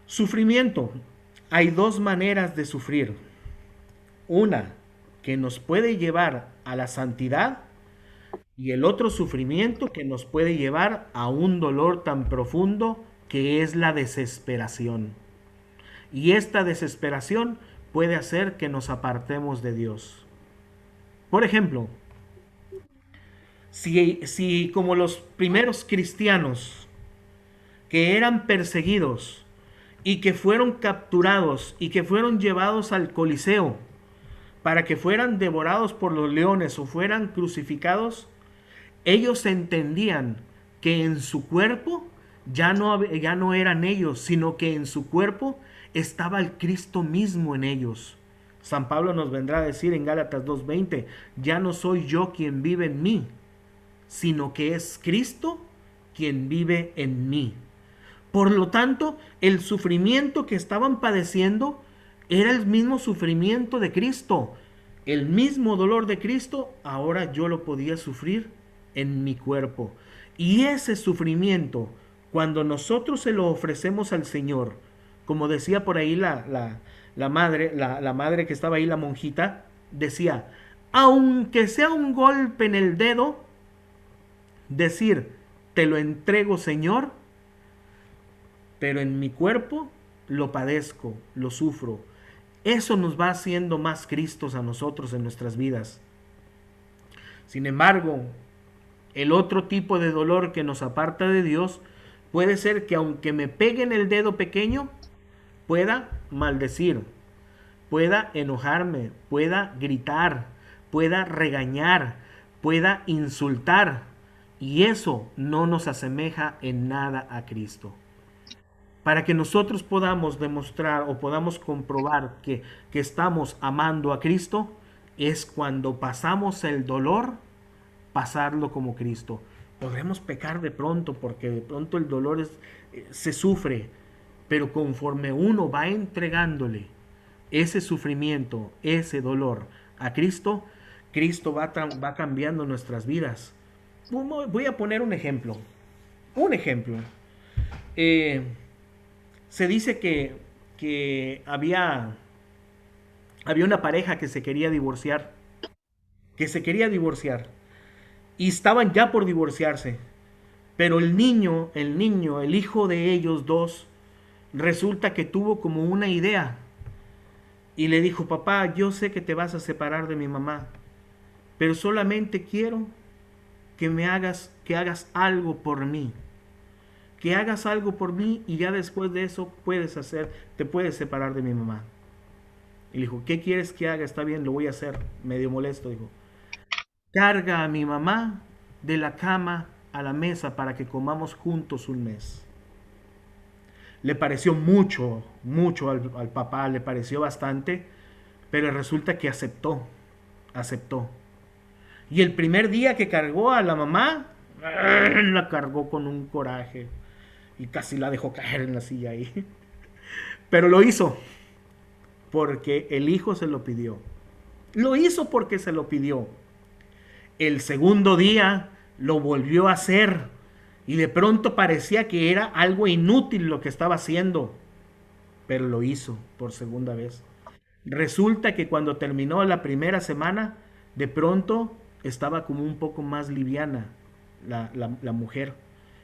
sufrimiento. Hay 2 maneras de sufrir. Una que nos puede llevar a la santidad y el otro sufrimiento que nos puede llevar a un dolor tan profundo que es la desesperación. Y esta desesperación puede hacer que nos apartemos de Dios. Por ejemplo, si como los primeros cristianos que eran perseguidos y que fueron capturados y que fueron llevados al Coliseo para que fueran devorados por los leones o fueran crucificados, ellos entendían que en su cuerpo ya no eran ellos, sino que en su cuerpo estaba el Cristo mismo en ellos. San Pablo nos vendrá a decir en Gálatas 2:20, ya no soy yo quien vive en mí, sino que es Cristo quien vive en mí. Por lo tanto, el sufrimiento que estaban padeciendo era el mismo sufrimiento de Cristo. El mismo dolor de Cristo, ahora yo lo podía sufrir en mi cuerpo. Y ese sufrimiento, cuando nosotros se lo ofrecemos al Señor, como decía por ahí la madre que estaba ahí, la monjita, decía, aunque sea un golpe en el dedo, decir, te lo entrego, Señor, pero en mi cuerpo lo padezco, lo sufro. Eso nos va haciendo más Cristos a nosotros en nuestras vidas. Sin embargo, el otro tipo de dolor que nos aparta de Dios puede ser que aunque me peguen el dedo pequeño, pueda maldecir, pueda enojarme, pueda gritar, pueda regañar, pueda insultar. Y eso no nos asemeja en nada a Cristo. Para que nosotros podamos demostrar o podamos comprobar que estamos amando a Cristo, es cuando pasamos el dolor, pasarlo como Cristo. Podremos pecar de pronto, porque de pronto el dolor se sufre, pero conforme uno va entregándole ese sufrimiento, ese dolor a Cristo, Cristo va cambiando nuestras vidas. Voy a poner un ejemplo. Se dice que había una pareja que se quería divorciar. Y estaban ya por divorciarse. Pero el hijo de ellos dos, resulta que tuvo como una idea. Y le dijo, papá, yo sé que te vas a separar de mi mamá, pero solamente quiero que hagas algo por mí. Que hagas algo por mí y ya después de eso te puedes separar de mi mamá. Y le dijo, ¿qué quieres que haga? Está bien, lo voy a hacer. Medio molesto, dijo. Carga a mi mamá de la cama a la mesa para que comamos juntos un mes. Le pareció mucho al papá, le pareció bastante, pero resulta que aceptó. Y el primer día que cargó a la mamá, la cargó con un coraje y casi la dejó caer en la silla ahí. Pero lo hizo porque el hijo se lo pidió. Lo hizo porque se lo pidió. El segundo día lo volvió a hacer y de pronto parecía que era algo inútil lo que estaba haciendo, pero lo hizo por segunda vez. Resulta que cuando terminó la primera semana, de pronto estaba como un poco más liviana la mujer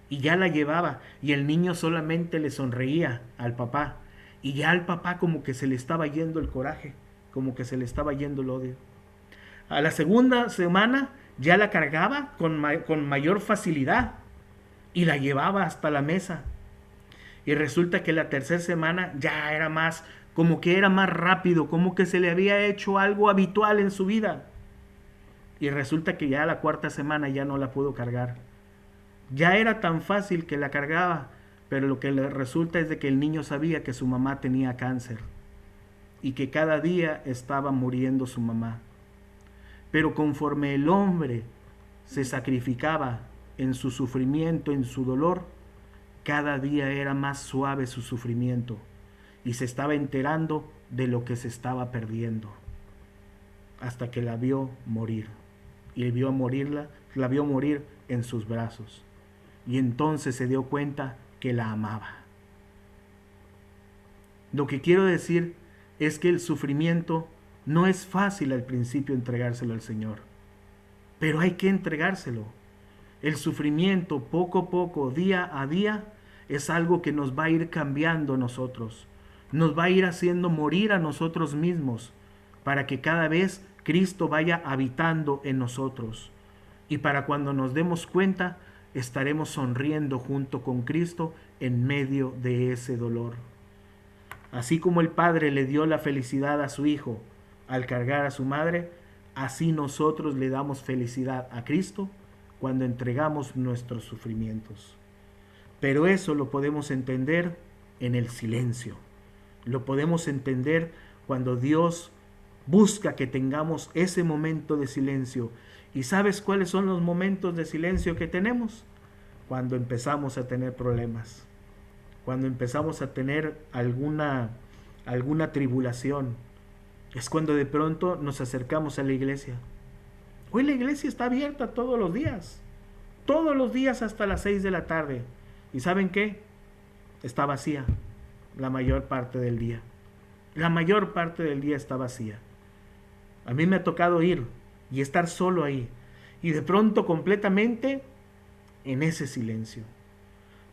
y ya la llevaba y el niño solamente le sonreía al papá y ya al papá como que se le estaba yendo el coraje, como que se le estaba yendo el odio. A la segunda semana ya la cargaba con mayor facilidad y la llevaba hasta la mesa. Y resulta que la tercera semana ya era más, como que era más rápido, como que se le había hecho algo habitual en su vida. Y resulta que ya la cuarta semana ya no la pudo cargar. Ya era tan fácil que la cargaba, pero lo que le resulta es de que el niño sabía que su mamá tenía cáncer y que cada día estaba muriendo su mamá. Pero conforme el hombre se sacrificaba en su sufrimiento, en su dolor, cada día era más suave su sufrimiento y se estaba enterando de lo que se estaba perdiendo, hasta que la vio morir y la vio morir en sus brazos, y entonces se dio cuenta que la amaba. Lo que quiero decir es que el sufrimiento No es fácil al principio entregárselo al Señor, pero hay que entregárselo. El sufrimiento poco a poco, día a día, es algo que nos va a ir cambiando nosotros. Nos va a ir haciendo morir a nosotros mismos para que cada vez Cristo vaya habitando en nosotros. Y para cuando nos demos cuenta, estaremos sonriendo junto con Cristo en medio de ese dolor. Así como el Padre le dio la felicidad a su Hijo al cargar a su madre, así nosotros le damos felicidad a Cristo cuando entregamos nuestros sufrimientos. Pero eso lo podemos entender en el silencio. Lo podemos entender cuando Dios busca que tengamos ese momento de silencio. ¿Y sabes cuáles son los momentos de silencio que tenemos? Cuando empezamos a tener problemas, cuando empezamos a tener alguna tribulación. Es cuando de pronto nos acercamos a la iglesia. Hoy la iglesia está abierta todos los días hasta las 6 de la tarde. ¿Y saben qué? Está vacía la mayor parte del día. La mayor parte del día está vacía. A mí me ha tocado ir y estar solo ahí. Y de pronto completamente en ese silencio.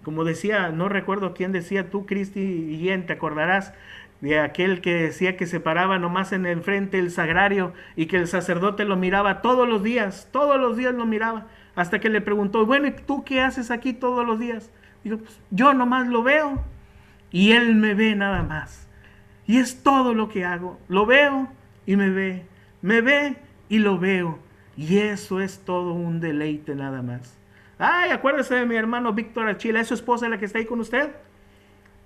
Como decía, no recuerdo quién decía, tú, Cristi Guillén, te acordarás de aquel que decía que se paraba nomás en el frente del sagrario y que el sacerdote lo miraba todos los días lo miraba, hasta que le preguntó, bueno, ¿y tú qué haces aquí todos los días? Digo, pues yo nomás lo veo y él me ve nada más. Y es todo lo que hago, lo veo y me ve y lo veo. Y eso es todo un deleite nada más. Ay, acuérdese de mi hermano Víctor Achila, ¿es su esposa la que está ahí con usted?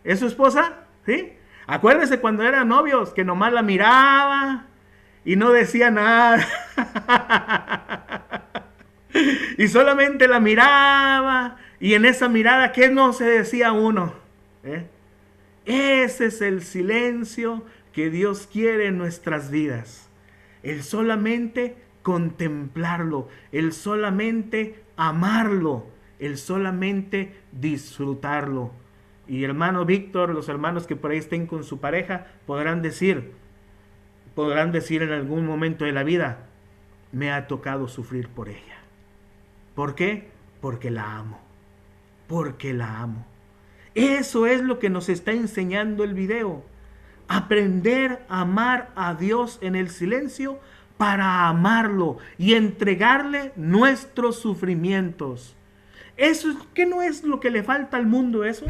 ¿Es su esposa? ¿Sí? Acuérdese cuando eran novios, que nomás la miraba y no decía nada. Y solamente la miraba, y en esa mirada, ¿qué no se decía uno? Ese es el silencio que Dios quiere en nuestras vidas. El solamente contemplarlo, el solamente amarlo, el solamente disfrutarlo. Y hermano Víctor, los hermanos que por ahí estén con su pareja, podrán decir en algún momento de la vida, me ha tocado sufrir por ella. ¿Por qué? Porque la amo. Porque la amo. Eso es lo que nos está enseñando el video. Aprender a amar a Dios en el silencio para amarlo y entregarle nuestros sufrimientos. Eso es que no es lo que le falta al mundo, eso.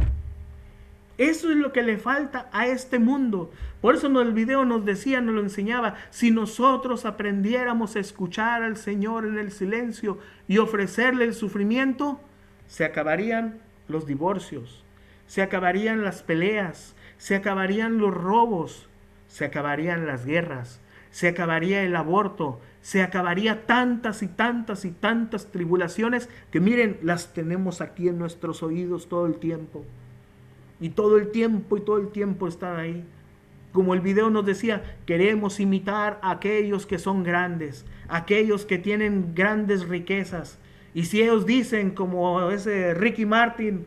Eso es lo que le falta a este mundo. Por eso el video nos decía, nos lo enseñaba, si nosotros aprendiéramos a escuchar al Señor en el silencio y ofrecerle el sufrimiento, se acabarían los divorcios, se acabarían las peleas, se acabarían los robos, se acabarían las guerras, se acabaría el aborto, se acabaría tantas y tantas y tantas tribulaciones que miren, las tenemos aquí en nuestros oídos todo el tiempo. Y todo el tiempo están ahí. Como el video nos decía, queremos imitar a aquellos que son grandes, aquellos que tienen grandes riquezas. Y si ellos dicen, como ese Ricky Martin,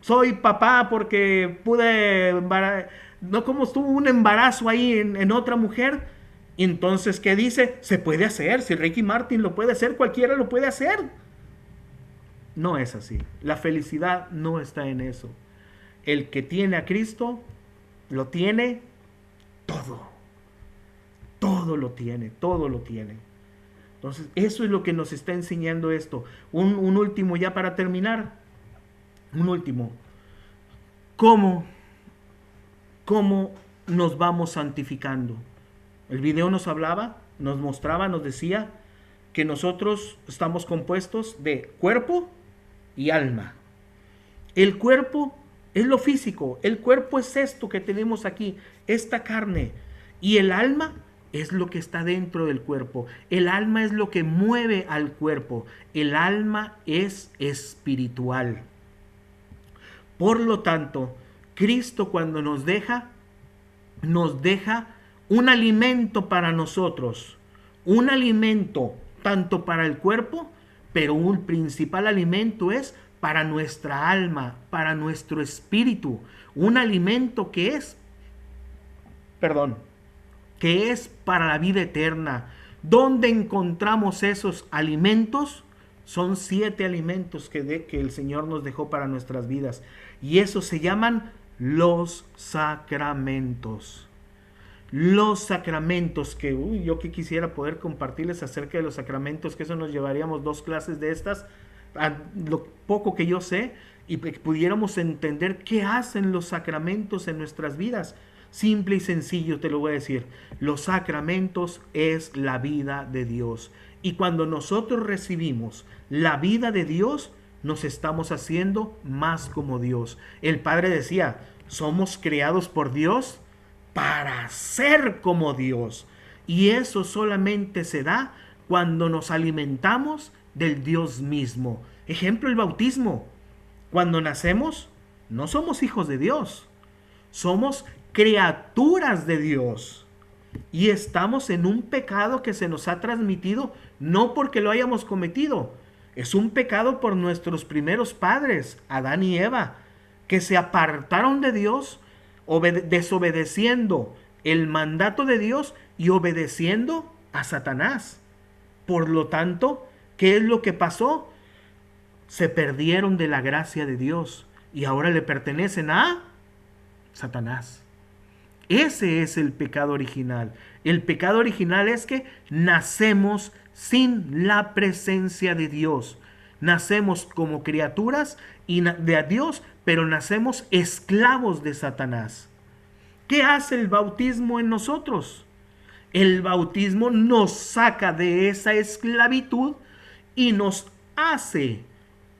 soy papá porque no como estuvo un embarazo ahí en otra mujer, entonces ¿qué dice? Se puede hacer, si Ricky Martin lo puede hacer, cualquiera lo puede hacer. No es así. La felicidad no está en eso. El que tiene a Cristo, lo tiene todo. Todo lo tiene, todo lo tiene. Entonces, eso es lo que nos está enseñando esto. Un último ya para terminar. Un último. ¿Cómo nos vamos santificando? El video nos hablaba, nos mostraba, nos decía que nosotros estamos compuestos de cuerpo y alma. El cuerpo es lo físico, el cuerpo es esto que tenemos aquí, esta carne, y el alma es lo que está dentro del cuerpo. El alma es lo que mueve al cuerpo. El alma es espiritual. Por lo tanto, Cristo cuando nos deja un alimento para nosotros, un alimento tanto para el cuerpo, pero un principal alimento es para nuestra alma, para nuestro espíritu. Un alimento que es, que es para la vida eterna. ¿Dónde encontramos esos alimentos? Son 7 alimentos que el Señor nos dejó para nuestras vidas. Y esos se llaman los sacramentos. Los sacramentos que yo que quisiera poder compartirles acerca de los sacramentos, que eso nos llevaríamos 2 clases de estas, a lo poco que yo sé, y que pudiéramos entender qué hacen los sacramentos en nuestras vidas. Simple y sencillo te lo voy a decir. Los sacramentos es la vida de Dios. Y cuando nosotros recibimos la vida de Dios, nos estamos haciendo más como Dios. El Padre decía, somos creados por Dios para ser como Dios. Y eso solamente se da cuando nos alimentamos del Dios mismo. Ejemplo, el bautismo. Cuando nacemos, no somos hijos de Dios. Somos criaturas de Dios. Y estamos en un pecado que se nos ha transmitido no porque lo hayamos cometido. Es un pecado por nuestros primeros padres, Adán y Eva, que se apartaron de Dios, desobedeciendo el mandato de Dios y obedeciendo a Satanás. Por lo tanto, ¿qué es lo que pasó? Se perdieron de la gracia de Dios y ahora le pertenecen a Satanás. Ese es el pecado original. El pecado original es que nacemos sin la presencia de Dios. Nacemos como criaturas de Dios, pero nacemos esclavos de Satanás. ¿Qué hace el bautismo en nosotros? El bautismo nos saca de esa esclavitud y nos hace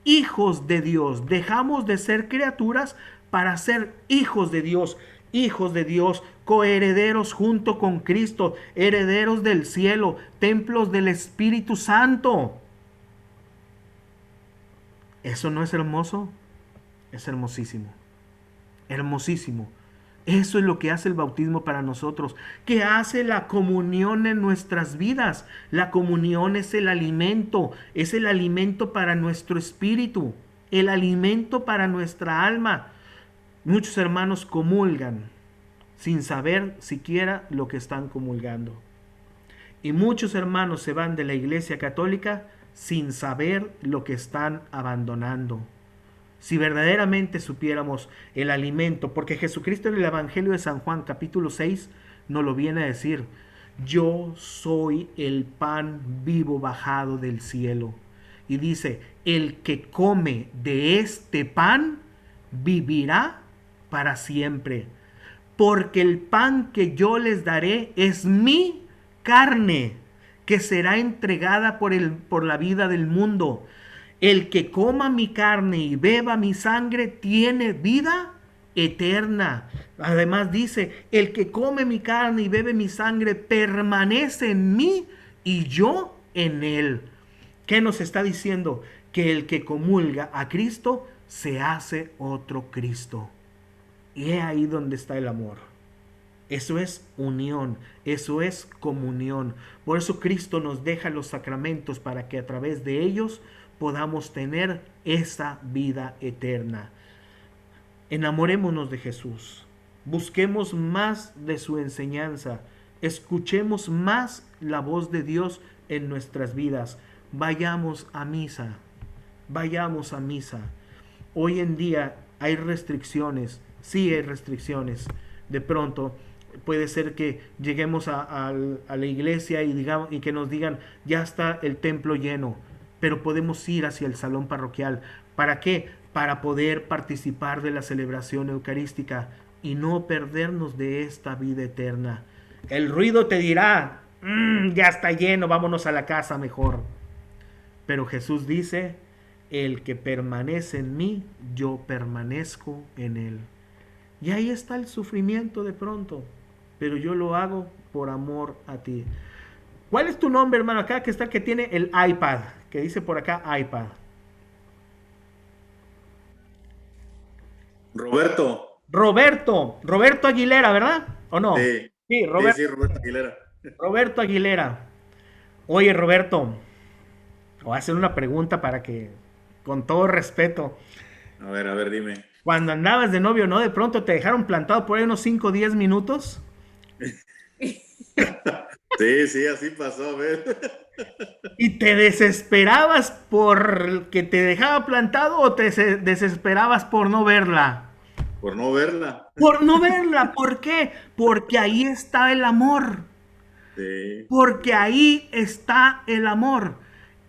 hijos de Dios. Dejamos de ser criaturas para ser hijos de Dios. Hijos de Dios, coherederos junto con Cristo, herederos del cielo, templos del Espíritu Santo. ¿Eso no es hermoso? Es hermosísimo. Hermosísimo. Eso es lo que hace el bautismo para nosotros. ¿Qué hace la comunión en nuestras vidas? La comunión es el alimento para nuestro espíritu, el alimento para nuestra alma. Muchos hermanos comulgan sin saber siquiera lo que están comulgando. Y muchos hermanos se van de la Iglesia Católica sin saber lo que están abandonando. Si verdaderamente supiéramos el alimento, porque Jesucristo en el Evangelio de San Juan capítulo 6 nos lo viene a decir, yo soy el pan vivo bajado del cielo. Y dice, el que come de este pan vivirá para siempre, porque el pan que yo les daré es mi carne, que será entregada por la vida del mundo. El que coma mi carne y beba mi sangre tiene vida eterna. Además dice, el que come mi carne y bebe mi sangre permanece en mí y yo en él. ¿Qué nos está diciendo? Que el que comulga a Cristo se hace otro Cristo. Y es ahí donde está el amor. Eso es unión, eso es comunión. Por eso Cristo nos deja los sacramentos para que a través de ellos podamos tener esa vida eterna. Enamorémonos de Jesús. Busquemos más de su enseñanza. Escuchemos más la voz de Dios en nuestras vidas. Vayamos a misa. Vayamos a misa. Hoy en día hay restricciones. Sí hay restricciones. De pronto puede ser que lleguemos a la iglesia y que nos digan, ya está el templo lleno, pero podemos ir hacia el salón parroquial. ¿Para qué? Para poder participar de la celebración eucarística y no perdernos de esta vida eterna. El ruido te dirá, ya está lleno, vámonos a la casa mejor. Pero Jesús dice, el que permanece en mí, yo permanezco en él. Y ahí está el sufrimiento de pronto, pero yo lo hago por amor a ti. ¿Cuál es tu nombre, hermano? Acá que tiene el iPad, que dice por acá iPad. Roberto Aguilera, ¿verdad? ¿O no? Sí, Roberto Aguilera. Roberto Aguilera. Oye, Roberto, voy a hacer una pregunta para que, con todo respeto. A ver, dime. Cuando andabas de novio, ¿no? De pronto te dejaron plantado por ahí unos 5 o 10 minutos. Sí, sí, así pasó, ¿ves? ¿Y te desesperabas por que te dejaba plantado o te desesperabas por no verla? Por no verla. Por no verla, ¿por qué? Porque ahí está el amor. Sí. Porque ahí está el amor.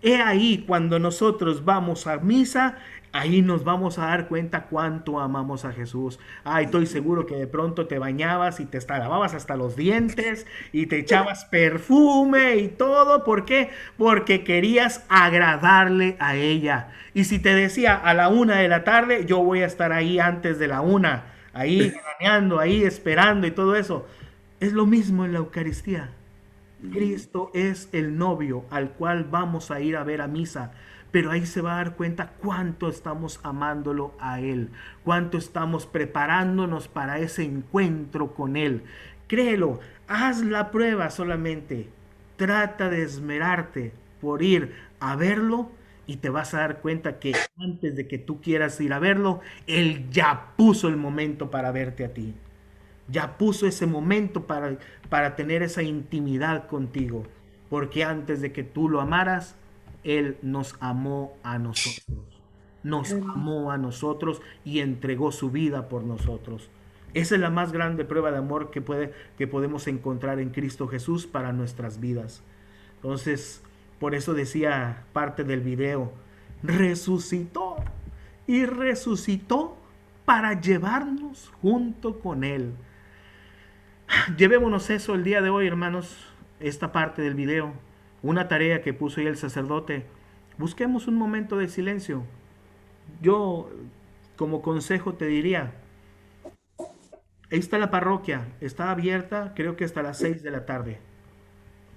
He ahí cuando nosotros vamos a misa, ahí nos vamos a dar cuenta cuánto amamos a Jesús. Ay, estoy seguro que de pronto te bañabas y te lavabas hasta los dientes y te echabas perfume y todo. ¿Por qué? Porque querías agradarle a ella. Y si te decía a la 1 de la tarde, yo voy a estar ahí antes de la 1, ahí planeando, ahí esperando y todo eso. Es lo mismo en la Eucaristía. Cristo es el novio al cual vamos a ir a ver a misa, pero ahí se va a dar cuenta cuánto estamos amándolo a Él, cuánto estamos preparándonos para ese encuentro con Él. Créelo, haz la prueba solamente, trata de esmerarte por ir a verlo y te vas a dar cuenta que antes de que tú quieras ir a verlo, Él ya puso el momento para verte a ti. Ya puso ese momento para tener esa intimidad contigo. Porque antes de que tú lo amaras, Él nos amó a nosotros. Nos amó a nosotros y entregó su vida por nosotros. Esa es la más grande prueba de amor que podemos encontrar en Cristo Jesús para nuestras vidas. Entonces, por eso decía parte del video, resucitó y resucitó para llevarnos junto con Él. Llevémonos eso el día de hoy, hermanos, esta parte del video, una tarea que puso ahí el sacerdote. Busquemos un momento de silencio. Yo, como consejo, te diría, ahí está la parroquia, está abierta, creo que hasta las 6 de la tarde.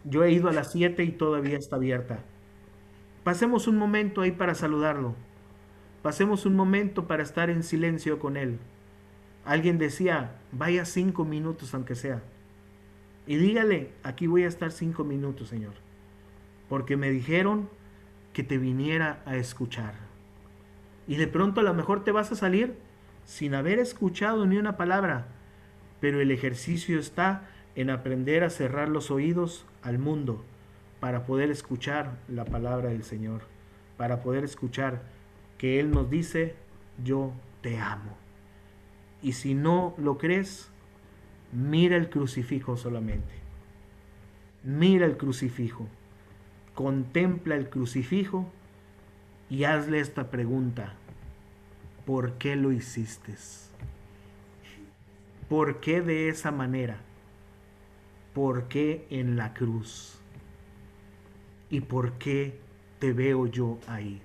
Yo he ido a las 7 y todavía está abierta. Pasemos un momento ahí para saludarlo. Pasemos un momento para estar en silencio con él. Alguien decía, vaya 5 minutos aunque sea. Y dígale, aquí voy a estar 5 minutos, Señor. Porque me dijeron que te viniera a escuchar. Y de pronto a lo mejor te vas a salir sin haber escuchado ni una palabra. Pero el ejercicio está en aprender a cerrar los oídos al mundo para poder escuchar la palabra del Señor. Para poder escuchar que Él nos dice, yo te amo. Y si no lo crees, mira el crucifijo solamente. Mira el crucifijo. Contempla el crucifijo y hazle esta pregunta. ¿Por qué lo hiciste? ¿Por qué de esa manera? ¿Por qué en la cruz? ¿Y por qué te veo yo ahí?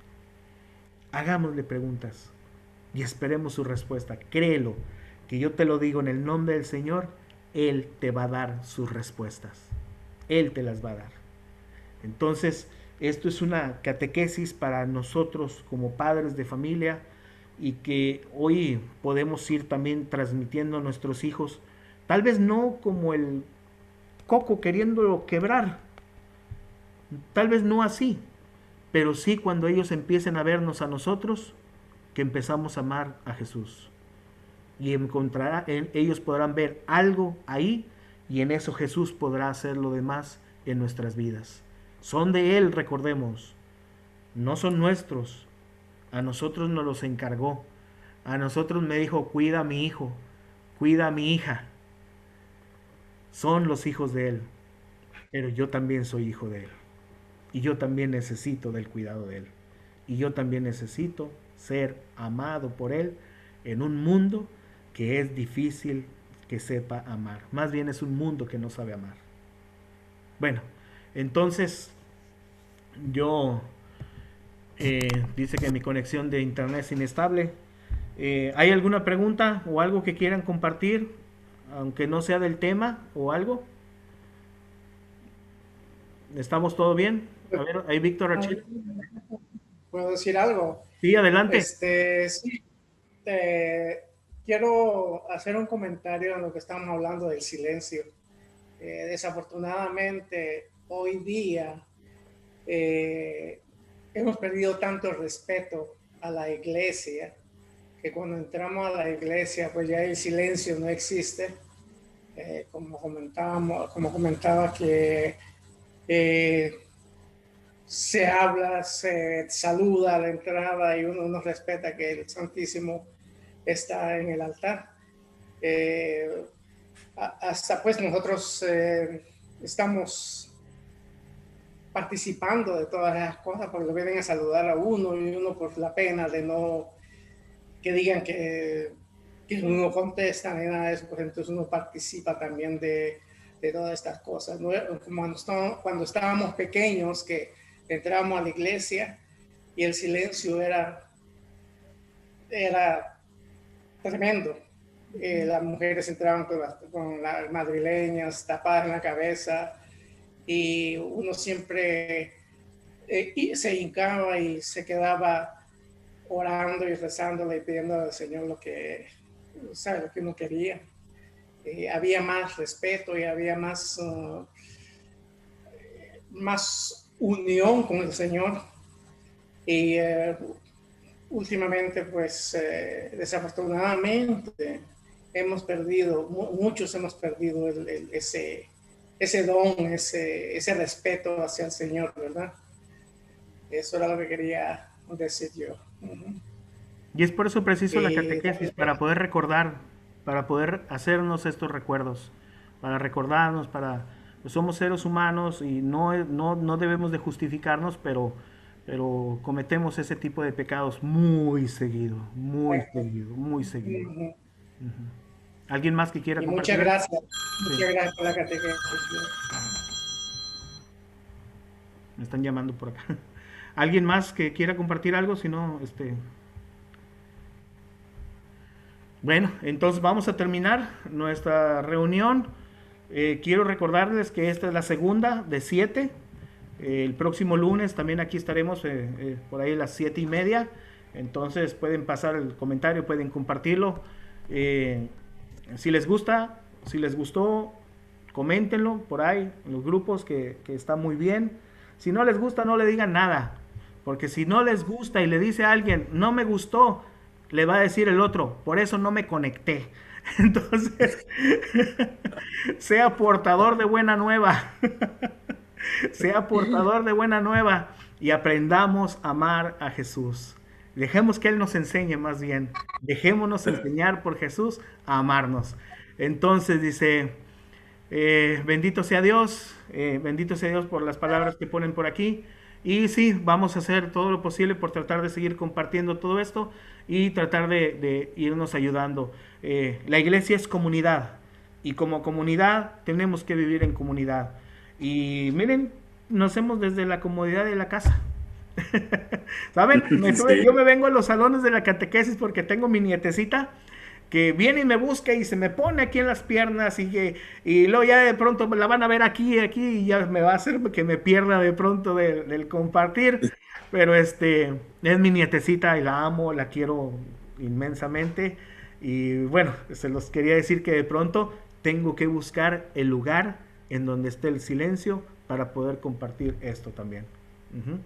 Hagámosle preguntas y esperemos su respuesta. Créelo, que yo te lo digo en el nombre del Señor, Él te va a dar sus respuestas. Él te las va a dar. Entonces, esto es una catequesis para nosotros como padres de familia y que hoy podemos ir también transmitiendo a nuestros hijos, tal vez no como el coco queriéndolo quebrar, tal vez no así, pero sí cuando ellos empiecen a vernos a nosotros, que empezamos a amar a Jesús. Y ellos podrán ver algo ahí y en eso Jesús podrá hacer lo demás en nuestras vidas. Son de Él, recordemos, no son nuestros. A nosotros nos los encargó. A nosotros me dijo, cuida a mi hijo, cuida a mi hija. Son los hijos de Él, pero yo también soy hijo de Él. Y yo también necesito del cuidado de Él. Y yo también necesito ser amado por Él en un mundo que es difícil que sepa amar. Más bien es un mundo que no sabe amar. Bueno, entonces yo dice que mi conexión de internet es inestable. ¿Hay alguna pregunta o algo que quieran compartir, aunque no sea del tema o algo? ¿Estamos todo bien? A ver, ahí Víctor Archil. ¿Puedo decir algo? Sí, adelante. Sí, quiero hacer un comentario en lo que estamos hablando del silencio. Desafortunadamente, hoy día hemos perdido tanto respeto a la iglesia que cuando entramos a la iglesia, pues ya el silencio no existe. como comentaba que se habla, se saluda a la entrada y uno no respeta que el Santísimo está en el altar. Hasta pues nosotros estamos participando de todas esas cosas porque lo vienen a saludar a uno y uno por la pena de no que digan que uno no contesta ni nada de eso, pues entonces uno participa también de todas estas cosas. ¿No? Como cuando estábamos pequeños, que entrábamos a la iglesia y el silencio era tremendo. Las mujeres entraban con las madrileñas tapadas en la cabeza y uno siempre se hincaba y se quedaba orando y rezándole y pidiendo al Señor lo que uno quería. Había más respeto y había más unión con el Señor. Y últimamente, pues desafortunadamente, muchos hemos perdido ese don, ese respeto hacia el Señor, ¿verdad? Eso era lo que quería decir yo. Y es por eso preciso la catequesis, para poder recordar, para poder hacernos estos recuerdos, para recordarnos, pues somos seres humanos y no debemos de justificarnos, pero cometemos ese tipo de pecados muy seguido, muy seguido. Uh-huh. ¿Alguien más que quiera compartir? Muchas gracias. Sí. Muchas gracias por la catequesis. Me están llamando por acá. ¿Alguien más que quiera compartir algo? Si no, Bueno, entonces vamos a terminar nuestra reunión. Quiero recordarles que esta es la segunda de 7. El próximo lunes también aquí estaremos por ahí a las 7:30. Entonces pueden pasar el comentario, pueden compartirlo. Si les gusta, si les gustó, coméntenlo por ahí en los grupos que está muy bien. Si no les gusta, no le digan nada. Porque si no les gusta y le dice a alguien, no me gustó, le va a decir el otro, por eso no me conecté. Entonces, sea portador de buena nueva. Sea portador de buena nueva y aprendamos a amar a Jesús. Dejemos que Él nos enseñe más bien. Dejémonos enseñar por Jesús a amarnos. Entonces dice, bendito sea Dios por las palabras que ponen por aquí. Y sí, vamos a hacer todo lo posible por tratar de seguir compartiendo todo esto y tratar de irnos ayudando. La iglesia es comunidad y como comunidad tenemos que vivir en comunidad. Y miren, nos hacemos desde la comodidad de la casa. ¿Saben? Sí. Yo me vengo a los salones de la catequesis porque tengo mi nietecita que viene y me busca y se me pone aquí en las piernas y luego ya de pronto la van a ver aquí y ya me va a hacer que me pierda de pronto del compartir. Pero es mi nietecita y la amo, la quiero inmensamente. Y bueno, se los quería decir que de pronto tengo que buscar el lugar en donde esté el silencio para poder compartir esto también. Uh-huh.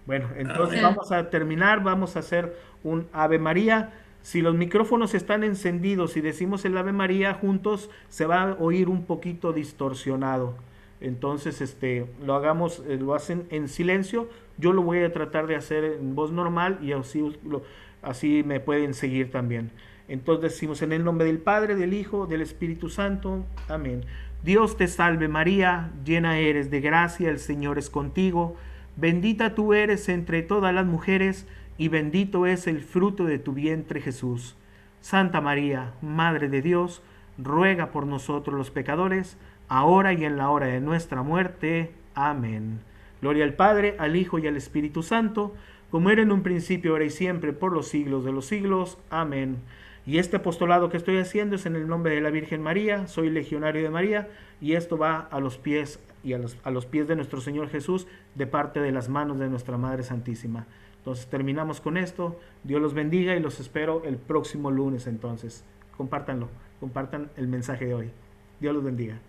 Bueno, entonces vamos a terminar, vamos a hacer un Ave María. Si los micrófonos están encendidos y decimos el Ave María juntos, se va a oír un poquito distorsionado. Entonces, lo hacen en silencio. Yo lo voy a tratar de hacer en voz normal y así me pueden seguir también. Entonces decimos en el nombre del Padre, del Hijo, del Espíritu Santo. Amén. Dios te salve María, llena eres de gracia, el Señor es contigo. Bendita tú eres entre todas las mujeres y bendito es el fruto de tu vientre Jesús. Santa María, Madre de Dios, ruega por nosotros los pecadores, ahora y en la hora de nuestra muerte. Amén. Gloria al Padre, al Hijo y al Espíritu Santo, como era en un principio, ahora y siempre, por los siglos de los siglos. Amén. Y este apostolado que estoy haciendo es en el nombre de la Virgen María, soy legionario de María, y esto va a los pies y a los pies de nuestro Señor Jesús, de parte de las manos de nuestra Madre Santísima. Entonces terminamos con esto. Dios los bendiga y los espero el próximo lunes. Entonces compártanlo, compartan el mensaje de hoy. Dios los bendiga.